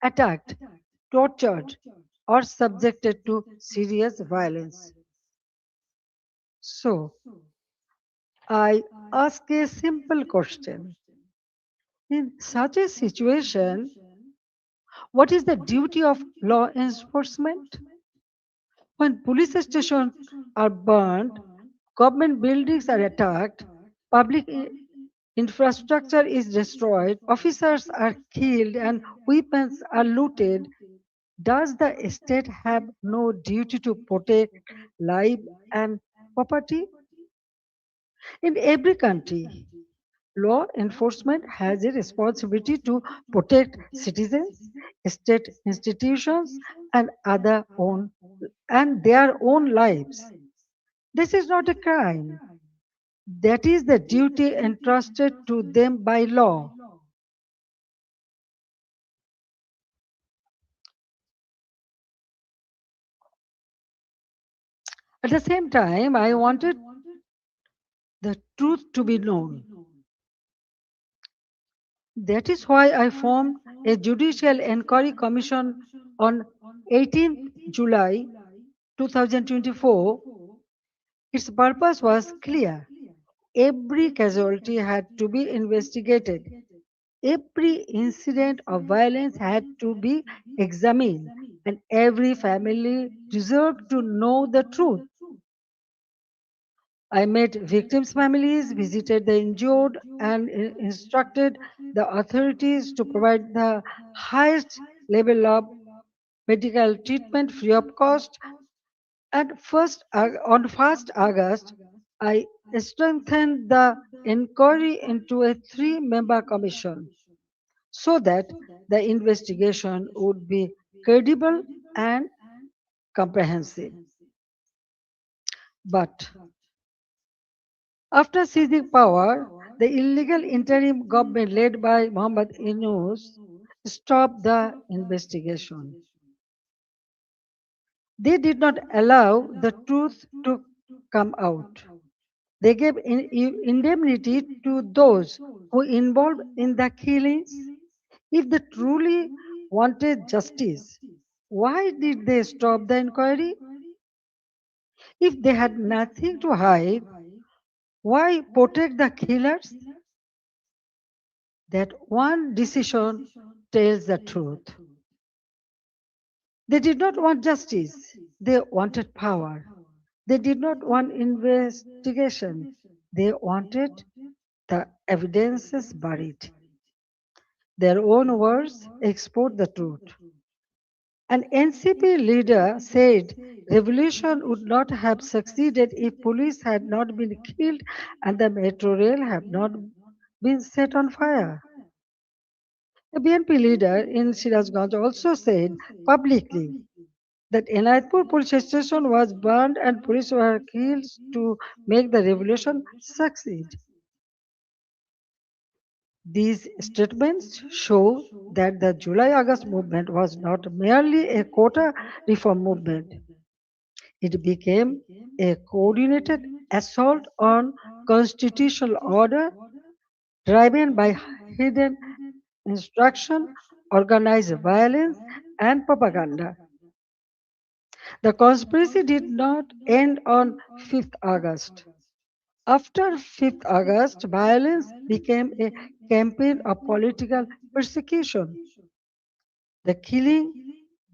attacked, tortured, or subjected to serious violence. So, I ask a simple question. In such a situation, what is the duty of law enforcement? When police stations are burned, government buildings are attacked, public infrastructure is destroyed, officers are killed, and weapons are looted, does the state have no duty to protect life and property? In every country, law enforcement has a responsibility to protect citizens, state institutions, and their own lives. This is not a crime. That is the duty entrusted to them by law. At the same time, I wanted the truth to be known. That is why I formed a judicial inquiry commission on 18th July 2024. Its purpose was clear. Every casualty had to be investigated. Every incident of violence had to be examined, and every family deserved to know the truth. I met victims' families, visited the injured, and instructed the authorities to provide the highest level of medical treatment free of cost. And on 1st August, I strengthened the inquiry into a three-member commission so that the investigation would be credible and comprehensive. But after seizing power, the illegal interim government led by Muhammad Yunus stopped the investigation. They did not allow the truth to come out. They gave indemnity to those who involved in the killings. If they truly wanted justice, why did they stop the inquiry? If they had nothing to hide, why protect the killers? That one decision tells the truth. They did not want justice, they wanted power. They did not want investigation, they wanted the evidences buried. Their own words export the truth. An NCP leader said revolution would not have succeeded if police had not been killed and the metro rail had not been set on fire. A BNP leader in Sirajganj also said publicly that Enayatpur police station was burned and police were killed to make the revolution succeed. These statements show that the July-August movement was not merely a quota reform movement. It became a coordinated assault on constitutional order driven by hidden instruction, organized violence, and propaganda. The conspiracy did not end on 5th August. After 5th August, violence became a campaign of political persecution. The killing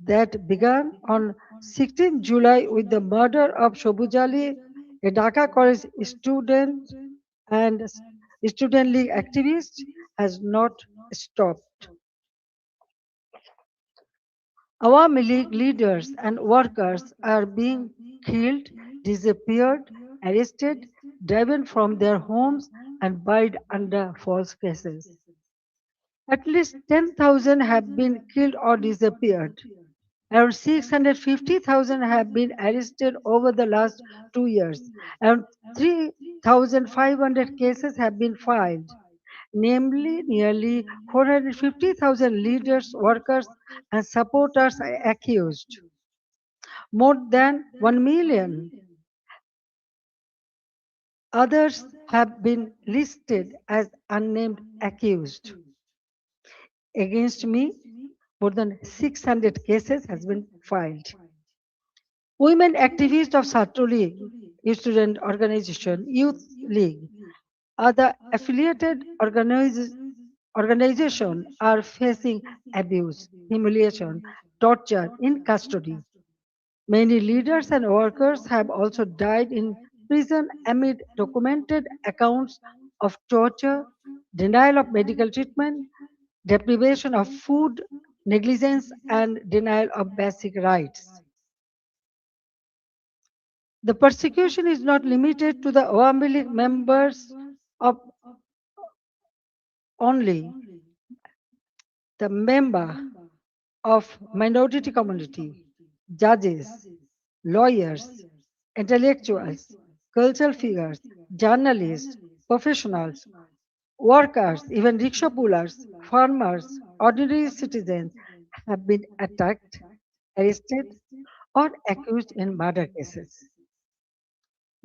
that began on 16th July with the murder of Shobuz Ali, a Dhaka college student and student league activist, has not stopped. Awami League leaders and workers are being killed, disappeared, arrested, driven from their homes, and buried under false cases. At least 10,000 have been killed or disappeared. Around 650,000 have been arrested over the last 2 years. Around 3,500 cases have been filed. Namely, nearly 450,000 leaders, workers, and supporters are accused. More than 1 million others have been listed as unnamed accused. Against me, more than 600 cases has been filed. Women activists of Satru League, Student Organization, Youth League, other affiliated organizations are facing abuse, humiliation, torture in custody. Many leaders and workers have also died in prison amid documented accounts of torture, denial of medical treatment, deprivation of food, negligence, and denial of basic rights. The persecution is not limited to the Awami League members of only. The member of minority community, judges, lawyers, intellectuals, cultural figures, journalists, professionals, workers, even rickshaw pullers, farmers, ordinary citizens have been attacked, arrested, or accused in murder cases.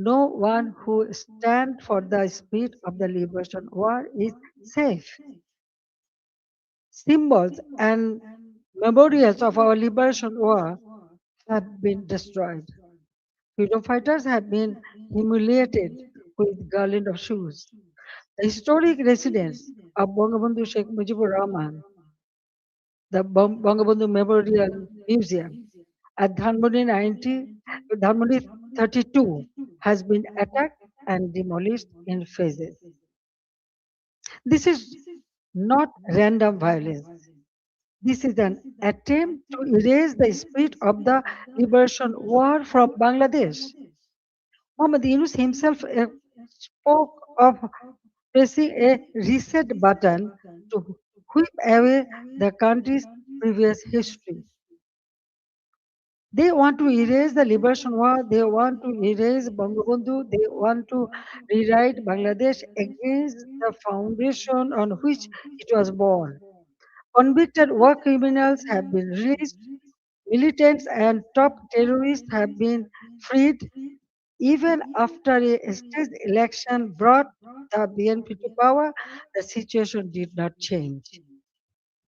No one who stands for the spirit of the liberation war is safe. Symbols and memorials of our liberation war have been destroyed. Freedom fighters have been humiliated with garland of shoes. The historic residence of Bangabandhu Sheikh Mujibur Rahman, the Bangabandhu Memorial Museum at Dhanmondi 32 has been attacked and demolished in phases. This is not random violence. This is an attempt to erase the spirit of the liberation war from Bangladesh. Muhammad Yunus himself spoke of pressing a reset button to whip away the country's previous history. They want to erase the liberation war, they want to erase Bangabandhu, they want to rewrite Bangladesh against the foundation on which it was born. Convicted war criminals have been released, militants and top terrorists have been freed. Even after a staged election brought the BNP to power, the situation did not change.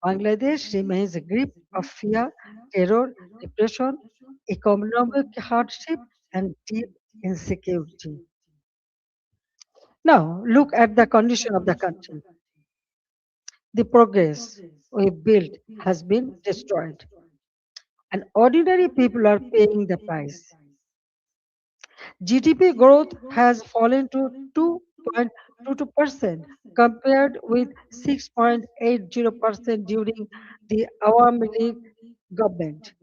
Bangladesh remains a grip of fear, terror, repression, economic hardship, and deep insecurity. Now, look at the condition of the country. The progress we built has been destroyed, and ordinary people are paying the price. GDP growth has fallen to 2.22% compared with 6.80% during the Awami League government.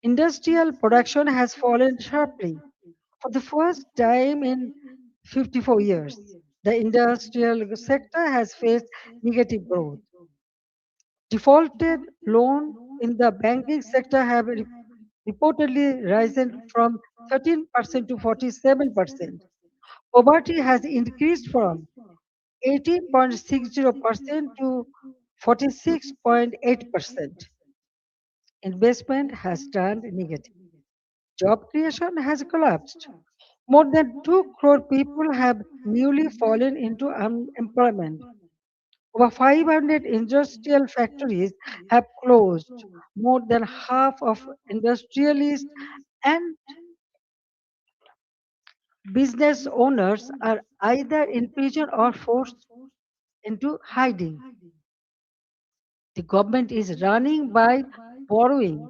Industrial production has fallen sharply. For the first time in 54 years, the industrial sector has faced negative growth. Defaulted loan in the banking sector have reportedly risen from 13% to 47%. Poverty has increased from 18.60% to 46.8%. Investment has turned negative. Job creation has collapsed. More than 2 crore people have newly fallen into unemployment. Over 500 industrial factories have closed. More than half of industrialists and business owners are either in prison or forced into hiding. The government is running by borrowing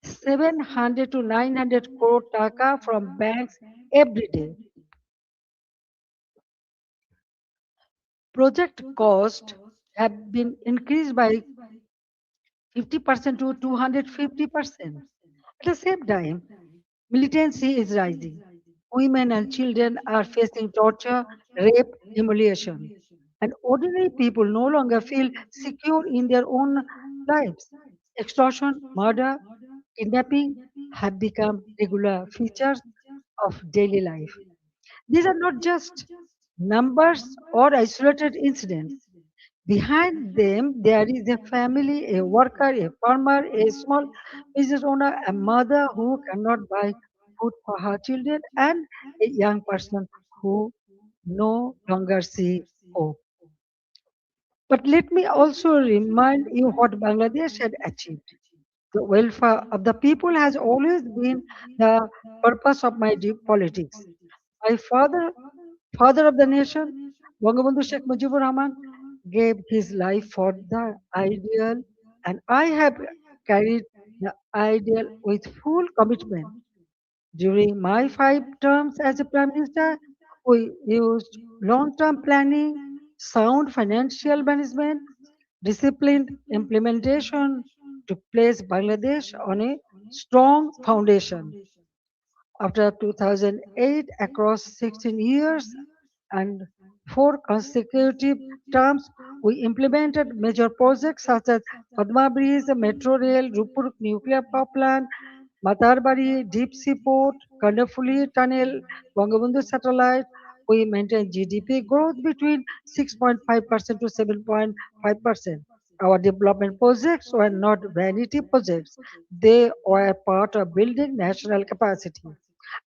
700 to 900 crore taka from banks every day. Project costs have been increased by 50% to 250%. At the same time, militancy is rising. Women and children are facing torture, rape, humiliation. And ordinary people no longer feel secure in their own lives. Extortion, murder, kidnapping have become regular features of daily life. These are not just numbers or isolated incidents. Behind them, there is a family, a worker, a farmer, a small business owner, a mother who cannot buy food for her children, and a young person who no longer see hope. But let me also remind you what Bangladesh had achieved. The welfare of the people has always been the purpose of my deep politics. My father of the nation, Bangabandhu Sheikh Mujibur Rahman, gave his life for the ideal, and I have carried the ideal with full commitment. During my 5 terms as a Prime Minister, we used long term planning, sound financial management, disciplined implementation to place Bangladesh on a strong foundation. After 2008, across 16 years and 4 consecutive terms, we implemented major projects such as Padma Bridge, Metro Rail, Rupur Nuclear Power Plant, Matarbari Deep Sea Port, Kandafuli Tunnel, Bangabandhu Satellite. We maintained GDP growth between 6.5% to 7.5%. Our development projects were not vanity projects. They were part of building national capacity.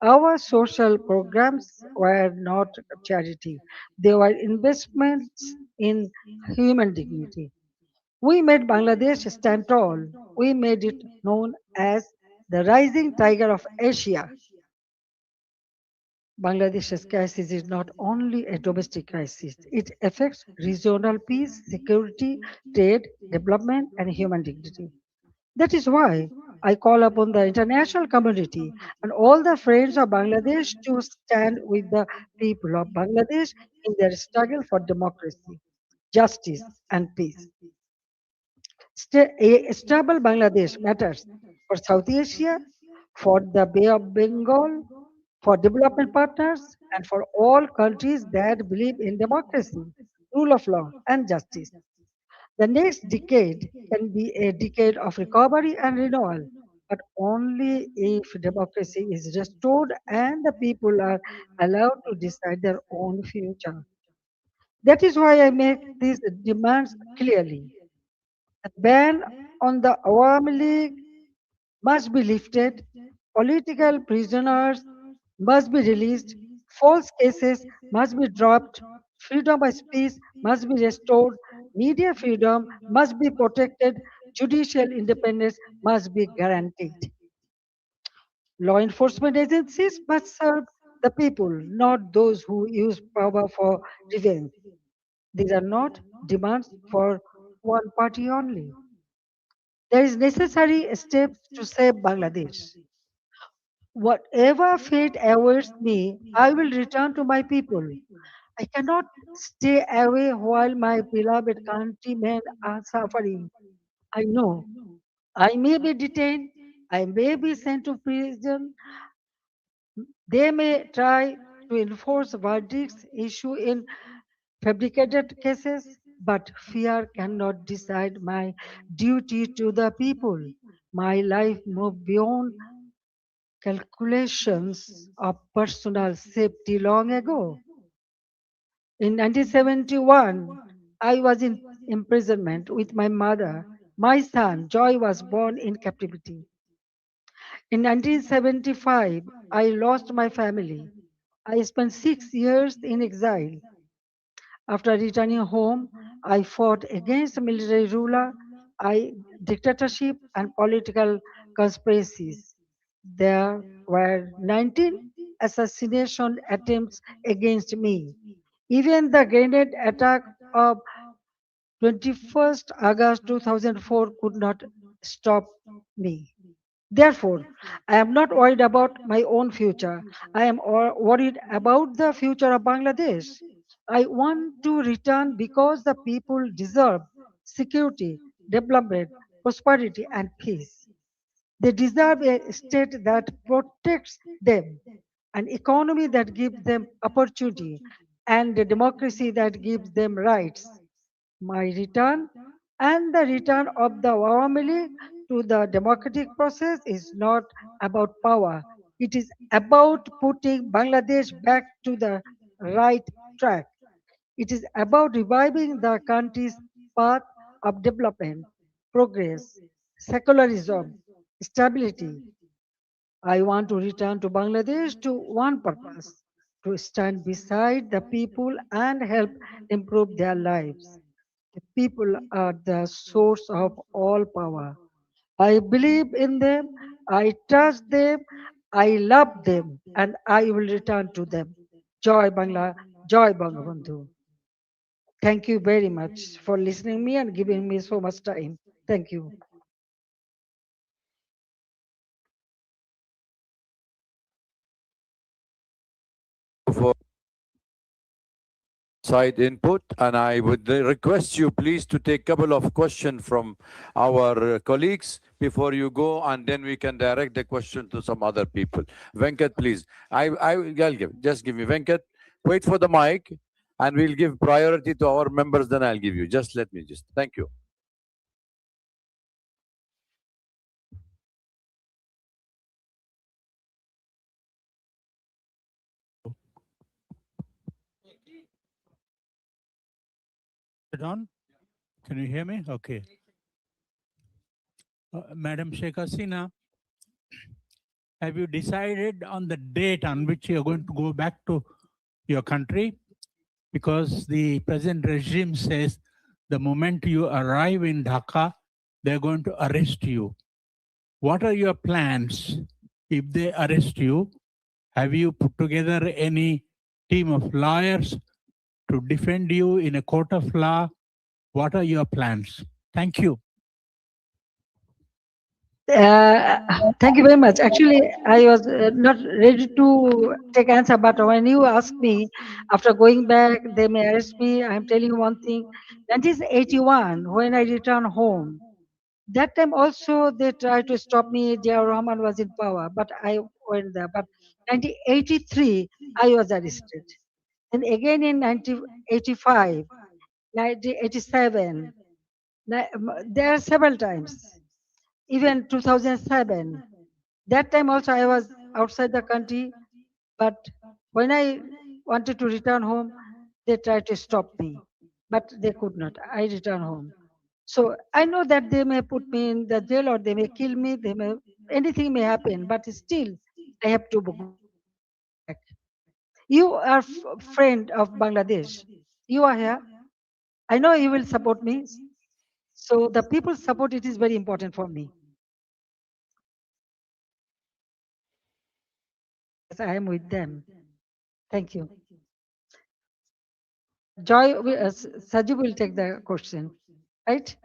Our social programs were not charity, they were investments in human dignity. We made Bangladesh stand tall. We made it known as the rising tiger of Asia. Bangladesh's crisis is not only a domestic crisis, it affects regional peace, security, trade, development, and human dignity. That is why I call upon the international community and all the friends of Bangladesh to stand with the people of Bangladesh in their struggle for democracy, justice, and peace. A stable Bangladesh matters for South Asia, for the Bay of Bengal, for development partners, and for all countries that believe in democracy, rule of law, and justice. The next decade can be a decade of recovery and renewal, but only if democracy is restored and the people are allowed to decide their own future. That is why I make these demands clearly. The ban on the Awami League must be lifted, political prisoners must be released, false cases must be dropped, freedom of speech must be restored, media freedom must be protected, judicial independence must be guaranteed. Law enforcement agencies must serve the people, not those who use power for revenge. These are not demands for one party only. There is necessary steps to save Bangladesh. Whatever fate awaits me, I will return to my people. I cannot stay away while my beloved countrymen are suffering. I know I may be detained, I may be sent to prison, they may try to enforce verdicts issued in fabricated cases, but fear cannot decide my duty to the people. My life moved beyond calculations of personal safety long ago. In 1971, I was in imprisonment with my mother. My son, Joy, was born in captivity. In 1975, I lost my family. I spent 6 years in exile. After returning home, I fought against military ruler, dictatorship, and political conspiracies. There were 19 assassination attempts against me. Even the grenade attack of 21st August 2004 could not stop me. Therefore, I am not worried about my own future. I am worried about the future of Bangladesh. I want to return because the people deserve security, development, prosperity, and peace. They deserve a state that protects them, an economy that gives them opportunity, and a democracy that gives them rights. My return and the return of the Awami League to the democratic process is not about power. It is about putting Bangladesh back to the right track. It is about reviving the country's path of development, progress, secularism, stability. I want to return to Bangladesh to one purpose, to stand beside the people and help improve their lives. The people are the source of all power. I believe in them, I trust them, I love them, and I will return to them. Joy Bangla, Joy Bangabandhu. Thank you very much for listening me and giving me so much time. Thank you. For side input, and I would request you please to take a couple of questions from our colleagues before you go, and then we can direct the question to some other people. Venkat, please. I'll give me Venkat. Wait for the mic, and we'll give priority to our members. Then I'll give you. Just let me thank you. On? Can you hear me? Okay. Madam Sheikh Hasina, have you decided on the date on which you're going to go back to your country? Because the present regime says the moment you arrive in Dhaka, they're going to arrest you. What are your plans if they arrest you? Have you put together any team of lawyers to defend you in a court of law? What are your plans? Thank you. Thank you very much. Actually, I was not ready to take answer, but when you asked me, after going back, they may arrest me. I'm telling you one thing. 1981, when I returned home, that time also they tried to stop me. Dia Rahman was in power, but I went there. But 1983, I was arrested. And again in 1985, 1987, there are several times. Even 2007, that time also I was outside the country, but when I wanted to return home, they tried to stop me, but they could not. I returned home. So I know that they may put me in the jail or they may kill me, anything may happen, but still I have to go back. You are friend of Bangladesh. You are here. I know you will support me. So the people's support, it is very important for me. Yes, I am with them. Thank you. Joy, Sajib will take the question, right?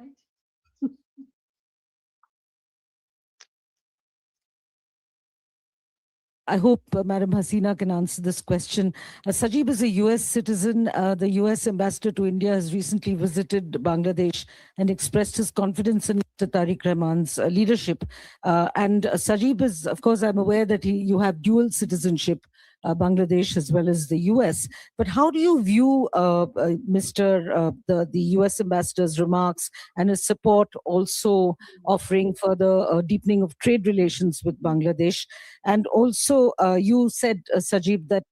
I hope Madam Hasina can answer this question. Sajib is a US citizen. The US ambassador to India has recently visited Bangladesh and expressed his confidence in Mr. Tariq Rahman's leadership. And Sajib is, of course, I'm aware that you have dual citizenship, Bangladesh as well as the US. But how do you view the US ambassador's remarks and his support also offering further deepening of trade relations with Bangladesh? And also, you said, Sajib, that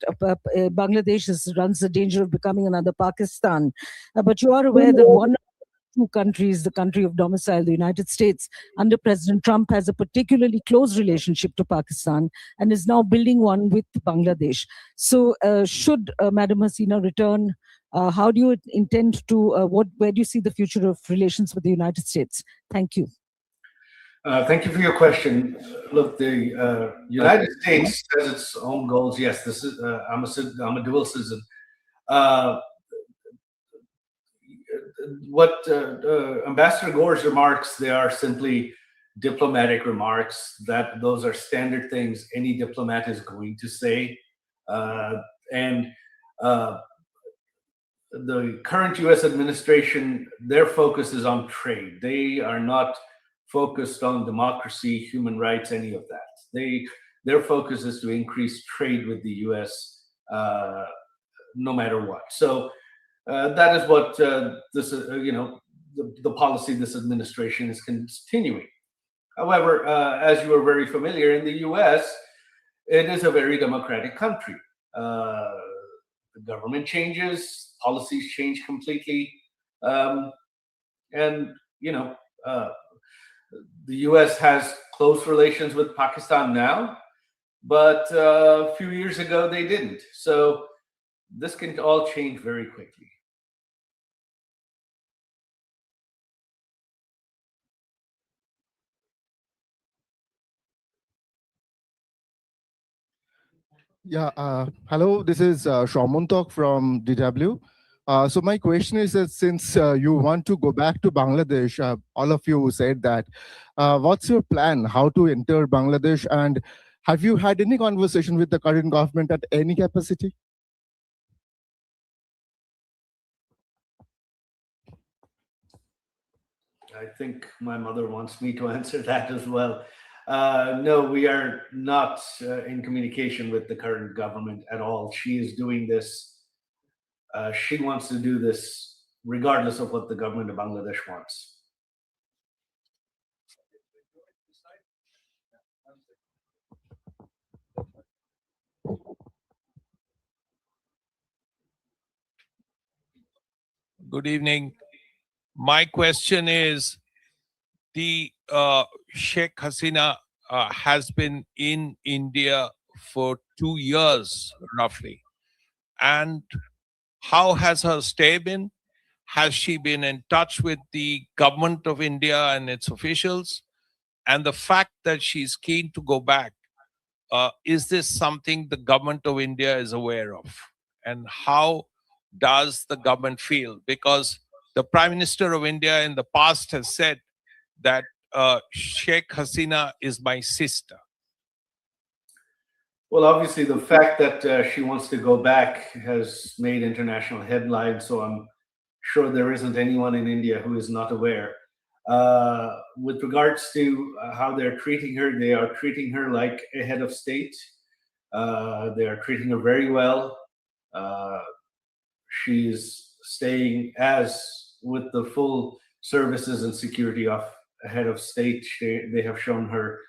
Bangladesh runs the danger of becoming another Pakistan. But you are aware that one of the two countries, the country of domicile, the United States, under President Trump, has a particularly close relationship to Pakistan and is now building one with Bangladesh. So should Madam Hasina return, how do you intend to, where do you see the future of relations with the United States? Thank you. Thank you for your question. Look, the United States has its own goals. Yes, this is I'm a dual citizen. What Ambassador Gore's remarks, they are simply diplomatic remarks. Those are standard things any diplomat is going to say. And the current U.S. administration, their focus is on trade. They are not focused on democracy, human rights, any of that. Their focus is to increase trade with the US no matter what. So that is what this, the policy this administration is continuing. However, as you are very familiar, in the US, it is a very democratic country. The government changes, policies change completely. And, the US has close relations with Pakistan now, but a few years ago they didn't. So this can all change very quickly. Yeah, hello, this is Shaumuntok from DW. So my question is that since you want to go back to Bangladesh, all of you said that, what's your plan, how to enter Bangladesh, and have you had any conversation with the current government at any capacity? I think my mother wants me to answer that as well. No, we are not in communication with the current government at all. She is doing this. She wants to do this regardless of what the government of Bangladesh wants. Good evening. My question is, the Sheikh Hasina has been in India for 2 years, roughly. And how has her stay been? Has she been in touch with the government of India and its officials? And the fact that she's keen to go back, is this something the government of India is aware of? And how does the government feel? Because the Prime Minister of India in the past has said that Sheikh Hasina is my sister. Well, obviously, the fact that she wants to go back has made international headlines, so I'm sure there isn't anyone in India who is not aware. With regards to how they're treating her, they are treating her like a head of state. They are treating her very well. She's staying with the full services and security of a head of state. They have shown her,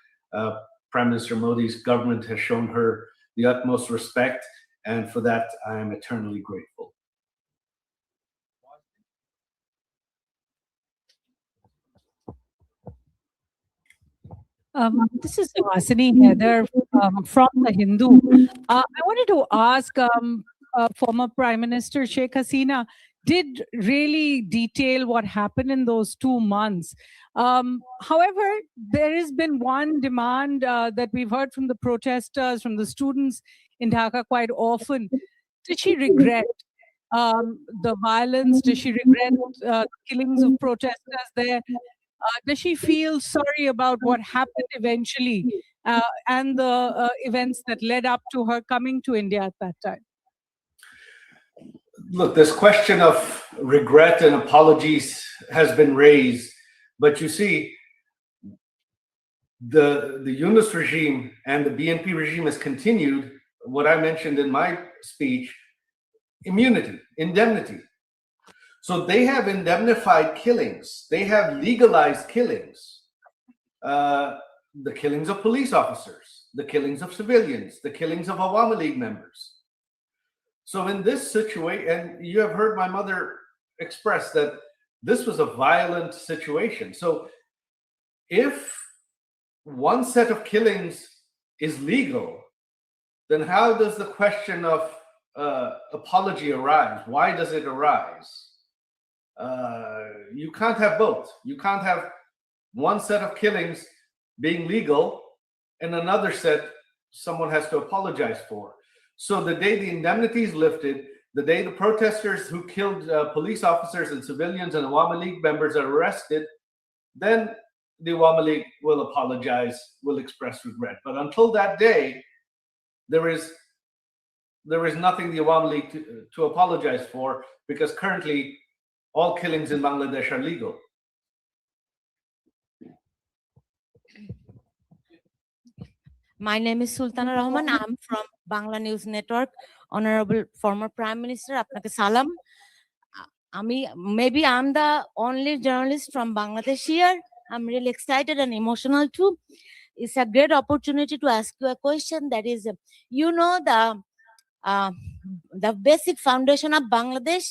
Prime Minister Modi's government has shown her the utmost respect, and for that I am eternally grateful. This is Vasini Heather from The Hindu. I wanted to ask former Prime Minister Sheikh Hasina did really detail what happened in those 2 months. However, there has been one demand that we've heard from the protesters, from the students in Dhaka quite often. Did she regret the violence? Does she regret the killings of protesters there? Does she feel sorry about what happened eventually and the events that led up to her coming to India at that time? Look, this question of regret and apologies has been raised, but you see, the Yunus regime and the BNP regime has continued what I mentioned in my speech: immunity, indemnity. So they have indemnified killings. They have legalized killings. The killings of police officers, the killings of civilians, the killings of Awami League members. So in this situation, and you have heard my mother express that this was a violent situation. So if one set of killings is legal, then how does the question of apology arise? Why does it arise? You can't have both. You can't have one set of killings being legal and another set someone has to apologize for. So the day the indemnity is lifted, the day the protesters who killed police officers and civilians and Awami League members are arrested, then the Awami League will apologize, will express regret. But until that day, there is nothing the Awami League to apologize for, because currently all killings in Bangladesh are legal. My name is Sultana Rahman. I'm from Bangla News Network. Honorable former Prime Minister, আপনাকে সালাম। Maybe I'm the only journalist from Bangladesh here. I'm really excited and emotional too. It's a great opportunity to ask you a question that is, you know, the basic foundation of Bangladesh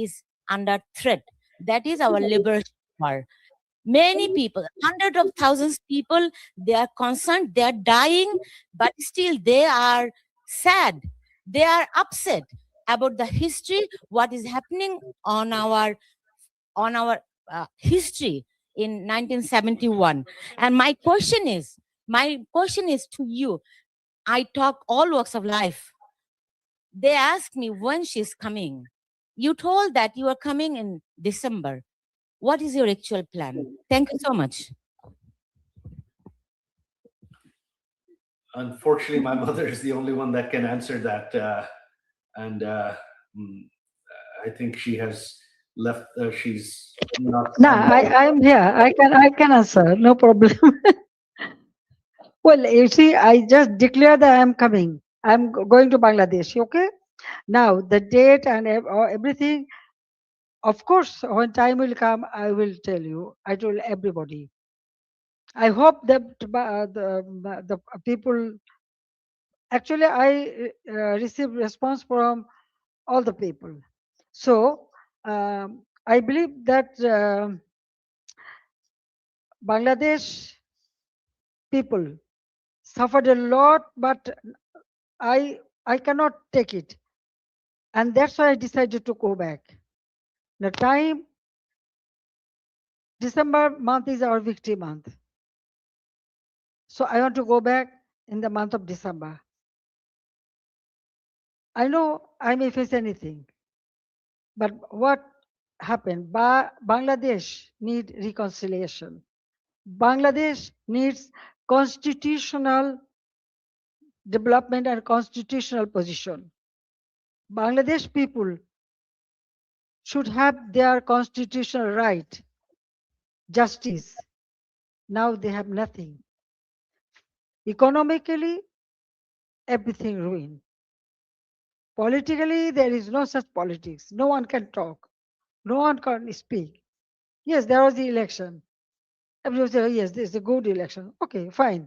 is under threat. That is our liberation war. Many people, hundreds of thousands of people, they are concerned, they are dying, but still they are sad. They are upset about the history, what is happening on our history in 1971. And my question is to you. I talk all walks of life. They asked me when she's coming. You told that you are coming in December. What is your actual plan? Thank you so much. Unfortunately, my mother is the only one that can answer that. I think she has left. She's not. No, I'm here. I can answer. No problem. Well, you see, I just declared that I'm coming. I'm going to Bangladesh. Okay. Now the date and everything. Of course, when time will come, I will tell you. I told everybody. I hope that the people. Actually, I received response from all the people. So I believe that Bangladesh people suffered a lot, but I cannot take it, and that's why I decided to go back. The time, December month is our victory month, so I want to go back in the month of December. I know I may face anything, but what happened? Bangladesh need reconciliation. Bangladesh needs constitutional development and constitutional position. Bangladesh people should have their constitutional right, justice. Now they have nothing. Economically, everything ruined. Politically, there is no such politics. No one can talk. No one can speak. Yes, there was the election. Everyone said, yes, this is a good election. Okay, fine.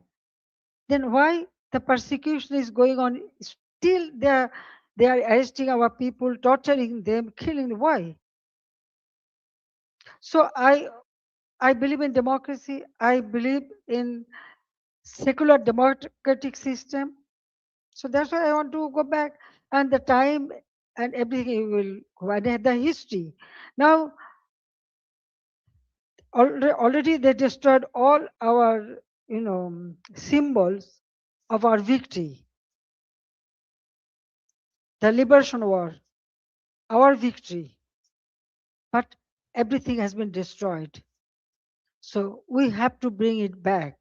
Then why the persecution is going on? Still they are arresting our people, torturing them, killing. Why? So I believe in democracy. I believe in secular democratic system. So that's why I want to go back, and the time and everything will go. And the history. Now already they destroyed all our symbols of our victory. The liberation war, our victory. But everything has been destroyed. So we have to bring it back,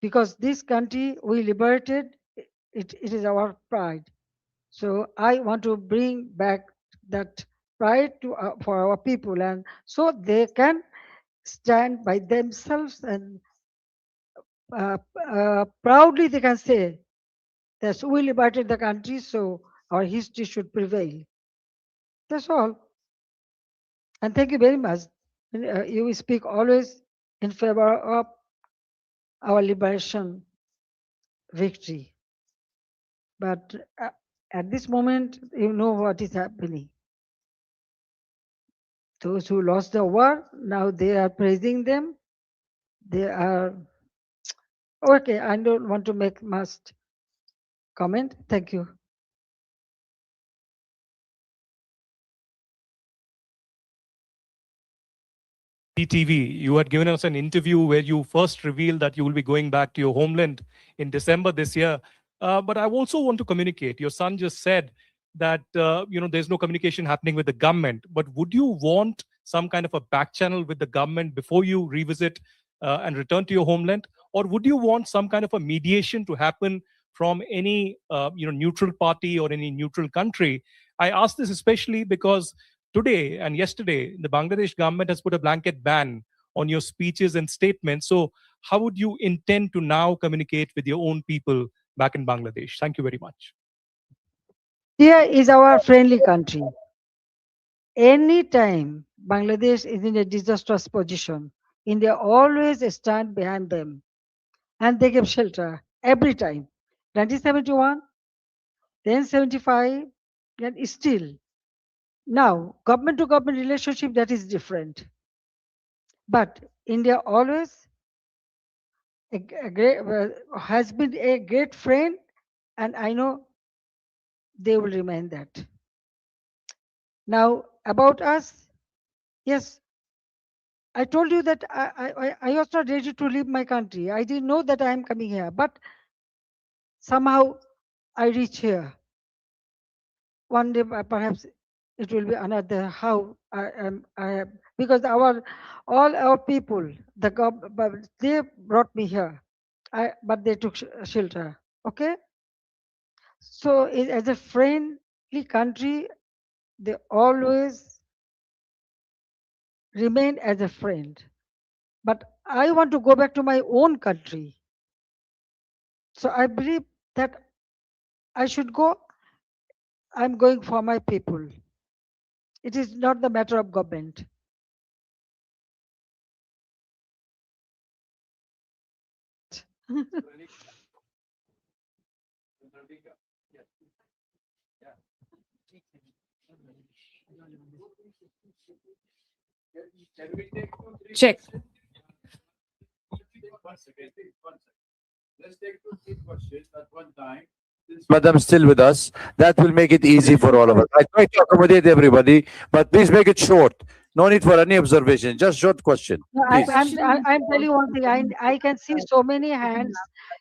because this country we liberated, it is our pride. So I want to bring back that pride to for our people, and so they can stand by themselves and proudly they can say that we liberated the country, so our history should prevail. That's all. And thank you very much. You speak always in favor of our liberation victory. But at this moment, you know what is happening. Those who lost the war, now they are praising them. They are okay. I don't want to make much comment. Thank you. TV, you had given us an interview where you first revealed that you will be going back to your homeland in December this year. But I also want to communicate. Your son just said that there's no communication happening with the government. But would you want some kind of a back channel with the government before you revisit and return to your homeland, or would you want some kind of a mediation to happen from any neutral party or any neutral country? I ask this especially because today and yesterday, the Bangladesh government has put a blanket ban on your speeches and statements. So how would you intend to now communicate with your own people back in Bangladesh? Thank you very much. India is our friendly country. Anytime Bangladesh is in a disastrous position, India always stand behind them and they give shelter every time. 1971, then 75, and still. Now, government to government relationship, that is different. But India always has been a great friend, and I know they will remain that. Now, about us, yes, I told you that I was not ready to leave my country. I didn't know that I am coming here, but somehow I reach here. One day, perhaps it will be another. How I am, because all our people, they brought me here. But they took shelter. Okay, so as a friendly country, they always remain as a friend. But I want to go back to my own country. So I believe that I should go. I'm going for my people. It is not the matter of government. Check. One second. Let's take 2-3 questions at one time. Madam still with us. That will make it easy for all of us. I try to accommodate everybody, but please make it short. No need for any observation. Just short question. No, Please. I'm telling you one thing. I can see so many hands.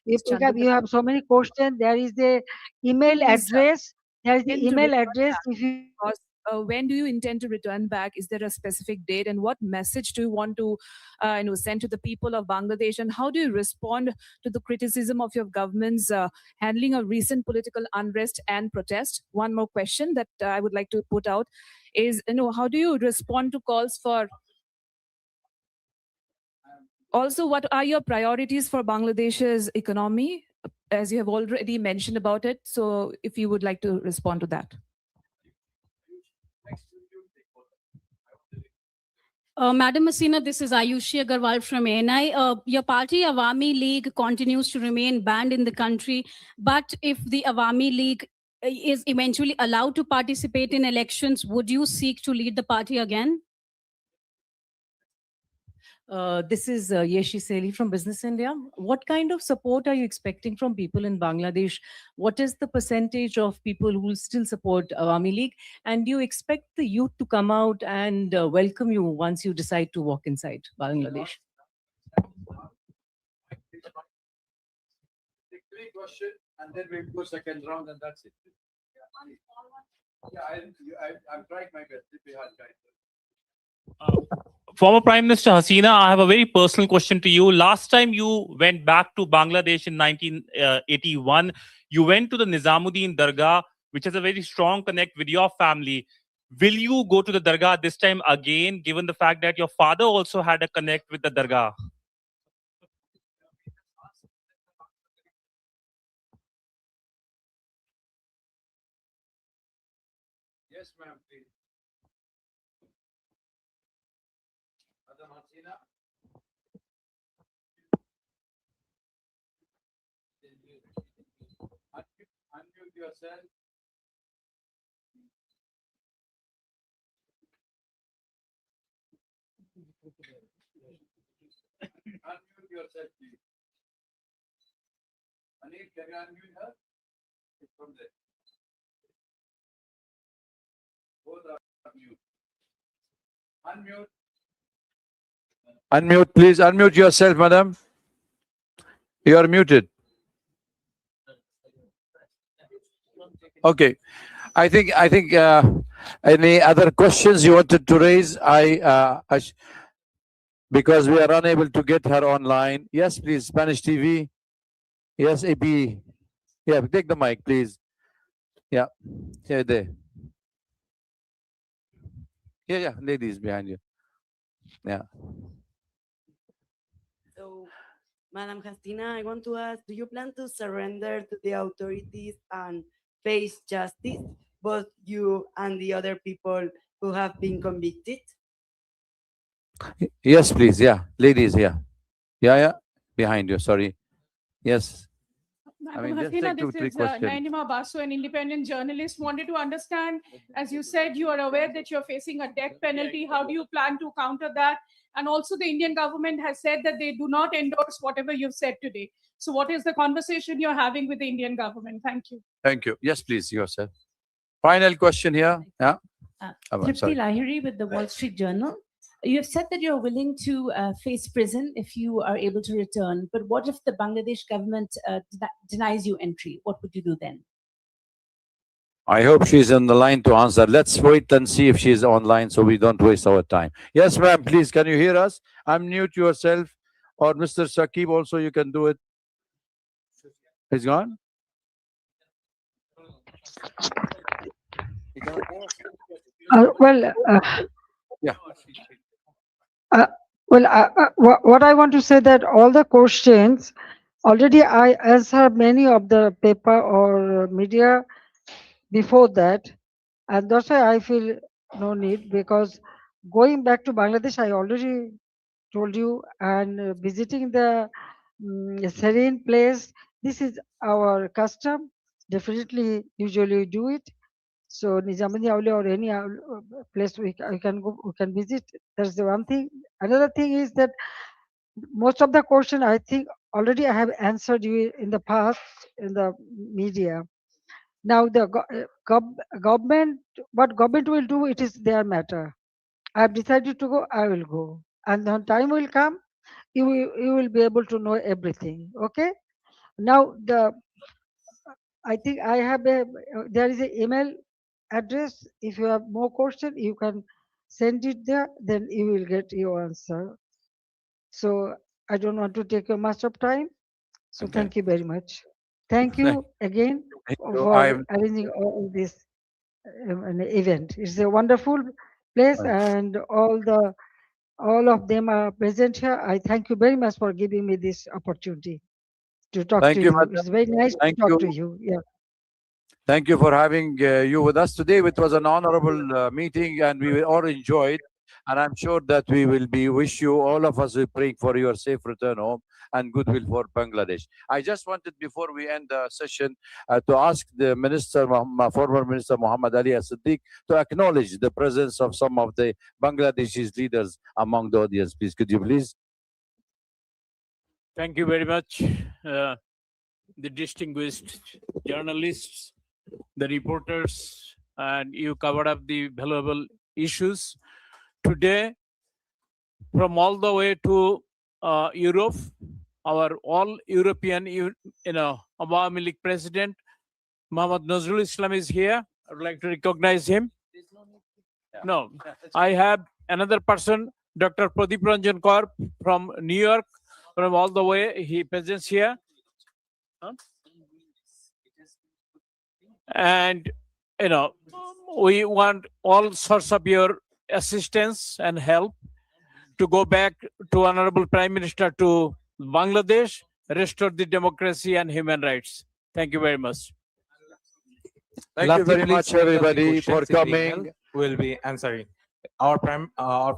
If you have so many questions, there is the email address. There is the email address. If you When do you intend to return back? Is there a specific date? And what message do you want to send to the people of Bangladesh? And how do you respond to the criticism of your government's handling of recent political unrest and protest? One more question that I would like to put out is, how do you respond to calls for... Also, what are your priorities for Bangladesh's economy, as you have already mentioned about it? So if you would like to respond to that. Madam Hasina, this is Ayushi Agarwal from ANI. Your party, Awami League, continues to remain banned in the country. But if the Awami League is eventually allowed to participate in elections, would you seek to lead the party again? This is Yeshi Seli from Business India. What kind of support are you expecting from people in Bangladesh? What is the percentage of people who will still support Awami League? And do you expect the youth to come out and welcome you once you decide to walk inside Bangladesh? Take 3 questions and then we'll go second round and that's it. Yeah, I'm trying my best. If you have guys. Former Prime Minister Hasina, I have a very personal question to you. Last time you went back to Bangladesh in 1981, you went to the Nizamuddin Dargah, which has a very strong connect with your family. Will you go to the Dargah this time again, given the fact that your father also had a connect with the Dargah? Yes, ma'am, please. Madam Hasina. Unmute yourself. Unmute yourself, please. Anil, can you unmute her? From there. Both are mute. Unmute. Unmute, please. Unmute yourself, madam. You are muted. Okay. I think any other questions you wanted to raise? Because we are unable to get her online. Yes, please. Spanish TV. Yes, AP. Yeah, take the mic, please. Yeah. Yeah, there. Yeah, ladies behind you. Yeah. So Madam Hasina, I want to ask, do you plan to surrender to the authorities and face justice, both you and the other people who have been convicted? Yes, please. Yeah, ladies here. Yeah, behind you. Sorry. Yes. Madam just Hasina, take two, this three is questions. Nainima Basu, an independent journalist. Wanted to understand, as you said, you are aware that you're facing a death penalty. How do you plan to counter that? And also the Indian government has said that they do not endorse whatever you've said today. So what is the conversation you're having with the Indian government? Thank you. Thank you. Yes, please, yourself. Final question here. Yeah. Tripti Sorry. Lahiri with the Wall Street Journal. You have said that you're willing to face prison if you are able to return. But what if the Bangladesh government denies you entry? What would you do then? I hope she's on the line to answer. Let's wait and see if she's online so we don't waste our time. Yes, ma'am, please, can you hear us? Unmute yourself. Or Mr. Saqib, also you can do it. He's gone? Yeah. What I want to say that all the questions already I answered many of the paper or media before that, and that's why I feel no need, because going back to Bangladesh I already told you, and visiting the serene place, this is our custom. Definitely, usually we do it. So Nizamuddin Aulia or any place we can go, we can visit. That's the one thing. Another thing is that most of the question I think already I have answered you in the past in the media. Now the government, what government will do, it is their matter. I have decided to go, I will go, and when time will come, you will be able to know everything. Okay. Now I think I have there is an email address. If you have more question, you can send it there, then you will get your answer. So I don't want to take much of time. So Okay. thank you very much. Thank you again for arranging all this an event. It's a wonderful place, and all of them are present here. I thank you very much for giving me this opportunity to talk Thank to you, you. madam. It's very nice Thank to talk you. to you. Yeah. Thank you for having you with us today. It was an honorable meeting, and we all enjoyed. And I'm sure that we will wish you, all of us, are praying for your safe return home and goodwill for Bangladesh. I just wanted, before we end the session, to ask the former Minister Muhammad Ali As-Siddiq to acknowledge the presence of some of the Bangladeshi leaders among the audience. Please, could you please? Thank you very much, the distinguished journalists, the reporters, and you covered up the valuable issues. Today, from all the way to Europe, our all European, Awami League President, Muhammad Nazrul Islam is here. I would like to recognize him. No, I have another person, Dr. Pradeep Ranjan Kaur from New York, from all the way, he presents here. And, we want all sorts of your assistance and help to go back to Honorable Prime Minister to Bangladesh, restore the democracy and human rights. Thank you very much. Thank you very much, everybody, for coming. We'll be answering. Our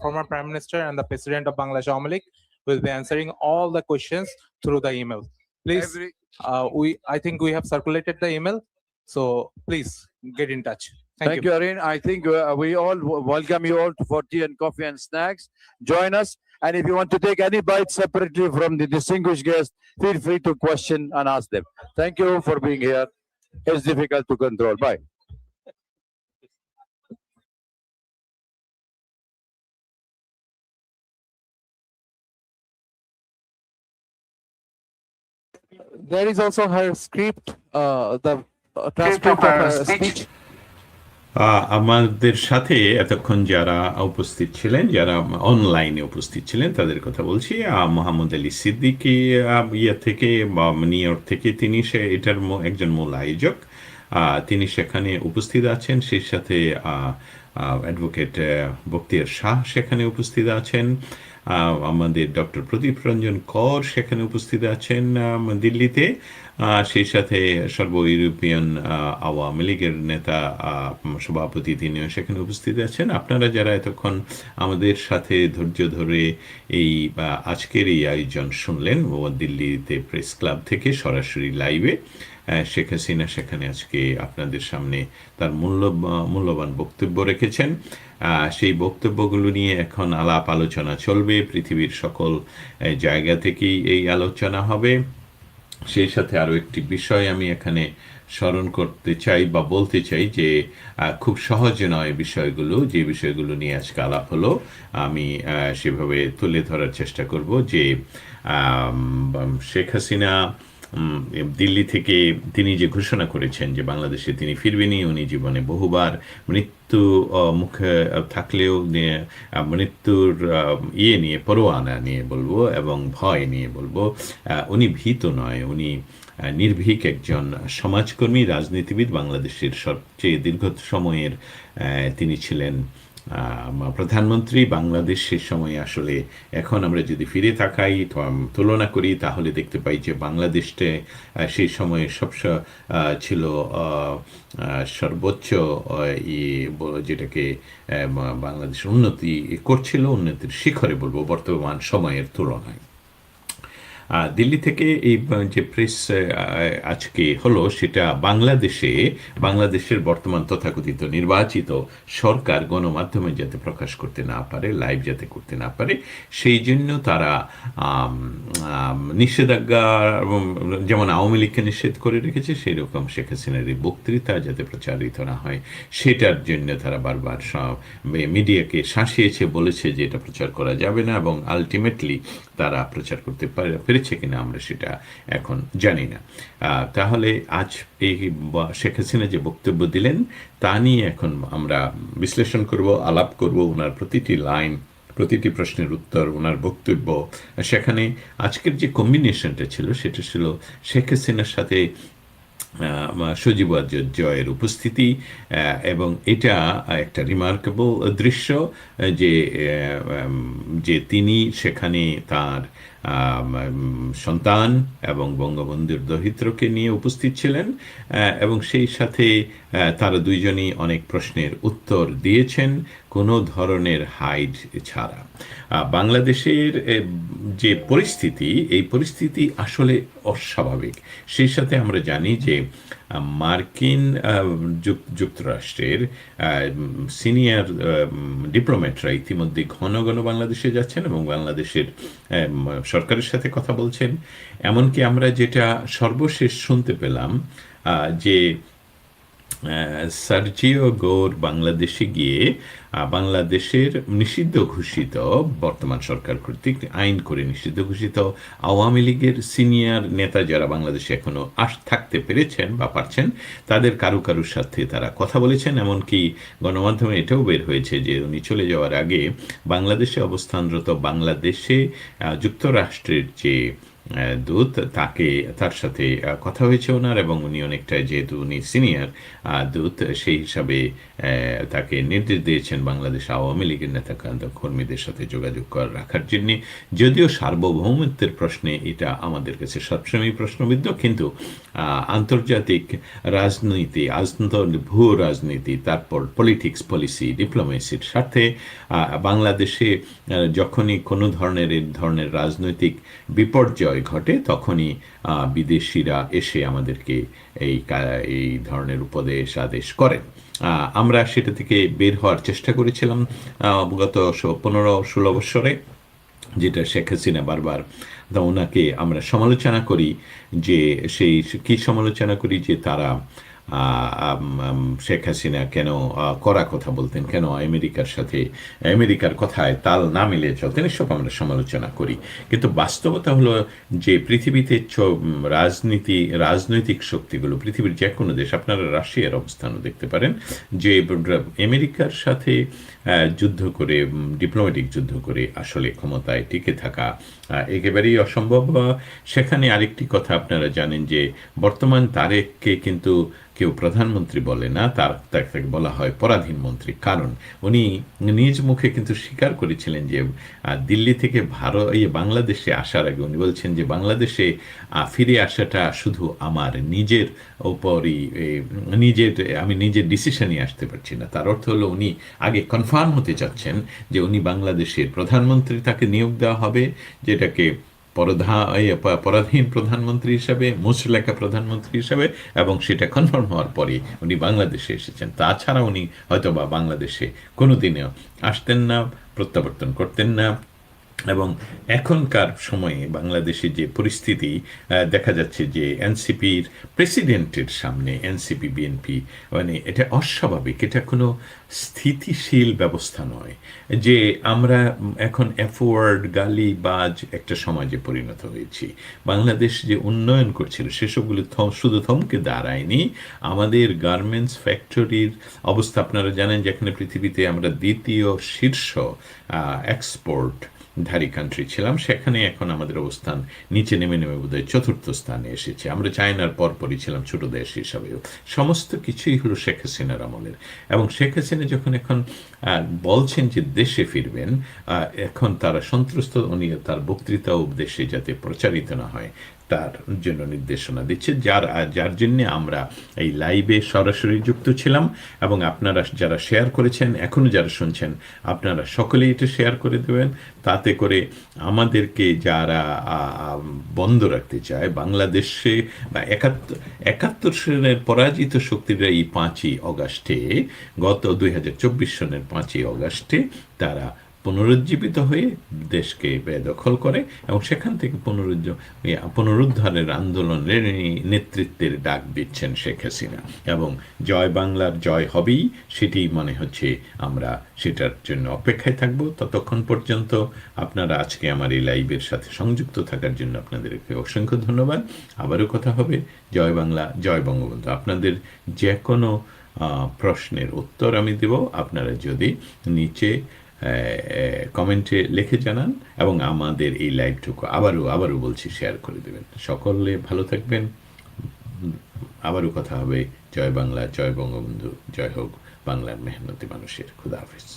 former Prime Minister and the President of Bangladesh Awami League will be answering all the questions through the email. Please, I think we have circulated the email, so please get in touch. Thank you, Arun. I think we all welcome you all for tea and coffee and snacks. Join us. And if you want to take any bite separately from the distinguished guests, feel free to question and ask them. Thank you for being here. It's difficult to control. Bye. There is also her script, the transcript of her speech. আমাদের সাথে এতক্ষণ যারা উপস্থিত ছিলেন, যারা অনলাইনে উপস্থিত ছিলেন, তাদের কথা বলছি। মোহাম্মদ আলী সিদ্দিকী থেকে নিউ ইয়র্ক থেকে, তিনি এটার একজন মূল আয়োজক। তিনি সেখানে উপস্থিত আছেন। সেই সাথে অ্যাডভোকেট বখতিয়ার শাহ সেখানে উপস্থিত আছেন। আমাদের ডক্টর প্রদীপ রঞ্জন কর সেখানে উপস্থিত আছেন দিল্লিতে, সেই সাথে সর্ব ইউরোপিয়ান আওয়ামী লীগের নেতা সভাপতি তিনিও সেখানে উপস্থিত আছেন। আপনারা যারা এতক্ষণ আমাদের সাথে ধৈর্য ধরে এই আজকের এই আয়োজন শুনলেন ও দিল্লিতে প্রেস ক্লাব থেকে সরাসরি লাইভে, শেখ হাসিনা সেখানে আজকে আপনাদের সামনে তার মূল্যবান বক্তব্য রেখেছেন। সেই বক্তব্যগুলো নিয়ে এখন আলাপ আলোচনা চলবে, পৃথিবীর সকল জায়গা থেকেই এই আলোচনা হবে। সেই সাথে আরও একটি বিষয় আমি এখানে স্মরণ করতে চাই বা বলতে চাই যে খুব সহজ নয় বিষয়গুলো, যে বিষয়গুলো নিয়ে আজকে আলাপ হলো আমি সেভাবে তুলে ধরার চেষ্টা করব। যে শেখ হাসিনা দিল্লি থেকে তিনি যে ঘোষণা করেছেন যে বাংলাদেশে তিনি ফিরবেনই, উনি জীবনে বহুবার মৃত্যু মুখে থাকলেও মৃত্যুর নিয়ে পরোয়ানা নিয়ে বলবো এবং ভয় নিয়ে বলবো, উনি ভীত নয়, উনি নির্ভীক একজন সমাজকর্মী, রাজনীতিবিদ। বাংলাদেশের সবচেয়ে দীর্ঘ সময়ের তিনি ছিলেন প্রধানমন্ত্রী। বাংলাদেশ সে সময় আসলে এখন আমরা যদি ফিরে তাকাই তুলনা করি তাহলে দেখতে পাই যে বাংলাদেশটা সেই সময়ে ছিল সর্বোচ্চ যেটাকে বাংলাদেশ উন্নতি করছিল, উন্নতির শিখরে বলবো বর্তমান সময়ের তুলনায়। দিল্লি থেকে এই যে প্রেস আজকে হলো সেটা বাংলাদেশের বর্তমান তথাকথিত নির্বাচিত সরকার গণমাধ্যমে যাতে প্রকাশ করতে না পারে, লাইভ যাতে করতে না পারে, সেই জন্য তারা নিষেধাজ্ঞা যেমন আওয়ামী লীগকে নিষেধ করে রেখেছে সেই রকম শেখ হাসিনার এই বক্তৃতা যাতে প্রচারিত না হয় সেটার জন্য তারা বারবার মিডিয়াকে শাসিয়েছে, বলেছে যে এটা প্রচার করা যাবে না, এবং আলটিমেটলি তারা প্রচার করতে পেরেছে কিনা আমরা সেটা এখন জানি না। তাহলে আজ এই শেখ হাসিনা যে বক্তব্য দিলেন তা নিয়ে এখন আমরা বিশ্লেষণ করব, আলাপ করব, ওনার প্রতিটি লাইন, প্রতিটি প্রশ্নের উত্তর, ওনার বক্তব্য। সেখানে আজকের যে কম্বিনেশনটা ছিল সেটা ছিল শেখ হাসিনার সাথে সজীব ওয়াজেদ জয়ের উপস্থিতি, এবং এটা একটা রিমার্কেবল দৃশ্য যে তিনি সেখানে তার সন্তান এবং বঙ্গবন্ধুর দহিত্রকে নিয়ে উপস্থিত ছিলেন, এবং সেই সাথে তারা দুইজনই অনেক প্রশ্নের উত্তর দিয়েছেন কোনো ধরনের হাইড ছাড়া। বাংলাদেশের যে পরিস্থিতি, এই পরিস্থিতি আসলে অস্বাভাবিক। সেই সাথে আমরা জানি যে মার্কিন যুক্তরাষ্ট্রের সিনিয়র ডিপ্লোম্যাটরা ইতিমধ্যে ঘন ঘন বাংলাদেশে যাচ্ছেন এবং বাংলাদেশের সরকারের সাথে কথা বলছেন। এমনকি আমরা যেটা সর্বশেষ শুনতে পেলাম যে সার্জিও গোর বাংলাদেশে গিয়ে বাংলাদেশের নিষিদ্ধ ঘোষিত, বর্তমান সরকার কর্তৃক আইন করে নিষিদ্ধ ঘোষিত আওয়ামী লীগের সিনিয়র নেতা যারা বাংলাদেশে এখনো থাকতে পেরেছেন বা পারছেন, তাদের কারুর সাথে তারা কথা বলেছেন। এমনকি গণমাধ্যমে এটাও বের হয়েছে যে উনি চলে যাওয়ার আগে বাংলাদেশে অবস্থানরত বাংলাদেশে যুক্তরাষ্ট্রের যে দূত তার সাথে কথা হয়েছে ওনার, এবং উনি অনেকটা, যেহেতু উনি সিনিয়র দূত সেই হিসাবে তাকে নির্দেশ দিয়েছেন বাংলাদেশ আওয়ামী লীগের নেতা কর্মীদের সাথে যোগাযোগ রাখার জন্য। যদিও সার্বভৌমত্বের প্রশ্নে এটা আমাদের কাছে সবসময় প্রশ্নবিদ্ধ, কিন্তু আন্তর্জাতিক রাজনীতি, ভূ রাজনীতি, তারপর পলিটিক্স, পলিসি, ডিপ্লোমেসির স্বার্থে বাংলাদেশে যখনই কোনো ধরনের রাজনৈতিক বিপর্যয় ঘটে তখনই বিদেশিরা এসে আমাদেরকে এই ধরনের উপদেশ আদেশ করেন। আমরা সেটা থেকে বের হওয়ার চেষ্টা করেছিলাম গত 15-16 বছরে, যেটা শেখ হাসিনা বারবার ওনাকে আমরা সমালোচনা করি, যে কি সমালোচনা করি যে তারা শেখ হাসিনা কেন কড়া কথা বলতেন, কেন আমেরিকার কথায় তাল না মিলিয়ে চলতেন, এসব আমরা সমালোচনা করি। কিন্তু বাস্তবতা হলো যে পৃথিবীতে রাজনৈতিক শক্তিগুলো, পৃথিবীর যে কোনো দেশ, আপনারা রাশিয়ার অবস্থানও দেখতে পারেন, যে আমেরিকার সাথে যুদ্ধ করে, ডিপ্লোম্যাটিক যুদ্ধ করে আসলে ক্ষমতায় টিকে থাকা একেবারেই অসম্ভব। সেখানে আরেকটি কথা আপনারা জানেন যে বর্তমান তারেককে কিন্তু কেউ প্রধানমন্ত্রী বলে না, তাকে বলা হয় পরাধীন মন্ত্রী। কারণ উনি নিজ মুখে কিন্তু স্বীকার করেছিলেন যে দিল্লি থেকে বাংলাদেশে আসার আগে উনি বলছেন যে বাংলাদেশে ফিরে আসাটা শুধু আমার নিজের উপরই, আমি নিজের ডিসিশনই আসতে পারছি না। তার অর্থ হলো উনি আগে কনফার্ম হতে চাচ্ছেন যে উনি বাংলাদেশের প্রধানমন্ত্রী, তাকে নিয়োগ দেওয়া হবে, যেটাকে পরাধীন প্রধানমন্ত্রী হিসাবে, মুচলেখা প্রধানমন্ত্রী হিসাবে, এবং সেটা কনফার্ম হওয়ার পরে উনি বাংলাদেশে এসেছেন। তাছাড়া উনি হয়তো বা বাংলাদেশে কোনোদিনও আসতেন না, প্রত্যাবর্তন করতেন না। এবং এখনকার সময়ে বাংলাদেশে যে পরিস্থিতি দেখা যাচ্ছে যে এনসিপির প্রেসিডেন্টের সামনে এনসিপি বিএনপি মানে এটা অস্বাভাবিক, এটা কোনো স্থিতিশীল ব্যবস্থা নয়। যে আমরা এখন অ্যাফওয়ার্ড গালিবাজ একটা সমাজে পরিণত হয়েছি। বাংলাদেশ যে উন্নয়ন করছিল সেসবগুলো শুধু থমকে দাঁড়ায়নি। আমাদের গার্মেন্টস ফ্যাক্টরির অবস্থা আপনারা জানেন, যেখানে পৃথিবীতে আমরা দ্বিতীয় শীর্ষ এক্সপোর্ট ধারী কান্ট্রি ছিলাম, সেখানে এখন আমাদের অবস্থান নিচে নেমে বোধহয় 4র্থ স্থানে এসেছে। আমরা চায়নার পরপরই ছিলাম ছোট দেশ হিসাবেও। সমস্ত কিছুই হলো শেখ হাসিনার আমলের। এবং শেখ হাসিনা যখন এখন বলছেন যে দেশে ফিরবেন, এখন তারা সন্ত্রস্ত, উনি তার বক্তৃতা ও দেশে যাতে প্রচারিত না হয় তার জন্য নির্দেশনা দিচ্ছে, যার জন্য আমরা এই লাইভে সরাসরি যুক্ত ছিলাম। এবং আপনারা যারা শেয়ার করেছেন, এখনও যারা শুনছেন, আপনারা সকলেই এটা শেয়ার করে দেবেন। তাতে করে আমাদেরকে যারা বন্ধ রাখতে চায় বাংলাদেশে বা 71 সনের পরাজিত শক্তিরা এই 5ই অগাস্টে, গত 2024 সনের 5ই অগাস্টে তারা পুনরুজ্জীবিত হয়ে দেশকে বেদখল করে এবং সেখান থেকে পুনরুদ্ধারের আন্দোলনের নেতৃত্বের ডাক দিচ্ছেন শেখ হাসিনা। এবং জয় বাংলার জয় হবেই, সেটি মনে হচ্ছে। আমরা সেটার জন্য অপেক্ষায় থাকব। ততক্ষণ পর্যন্ত আপনারা আজকে আমার এই লাইভের সাথে সংযুক্ত থাকার জন্য আপনাদেরকে অসংখ্য ধন্যবাদ। আবারও কথা হবে। জয় বাংলা, জয় বঙ্গবন্ধু। আপনাদের যে কোনো প্রশ্নের উত্তর আমি দেব, আপনারা যদি নিচে কমেন্টে লিখে জানান এবং আমাদের এই লাইভটুকু আবারও বলছি শেয়ার করে দেবেন। সকলে ভালো থাকবেন। আবারও কথা হবে। জয় বাংলা, জয় বঙ্গবন্ধু, জয় হোক বাংলার মেহনতি মানুষের। খুদা হাফেজ।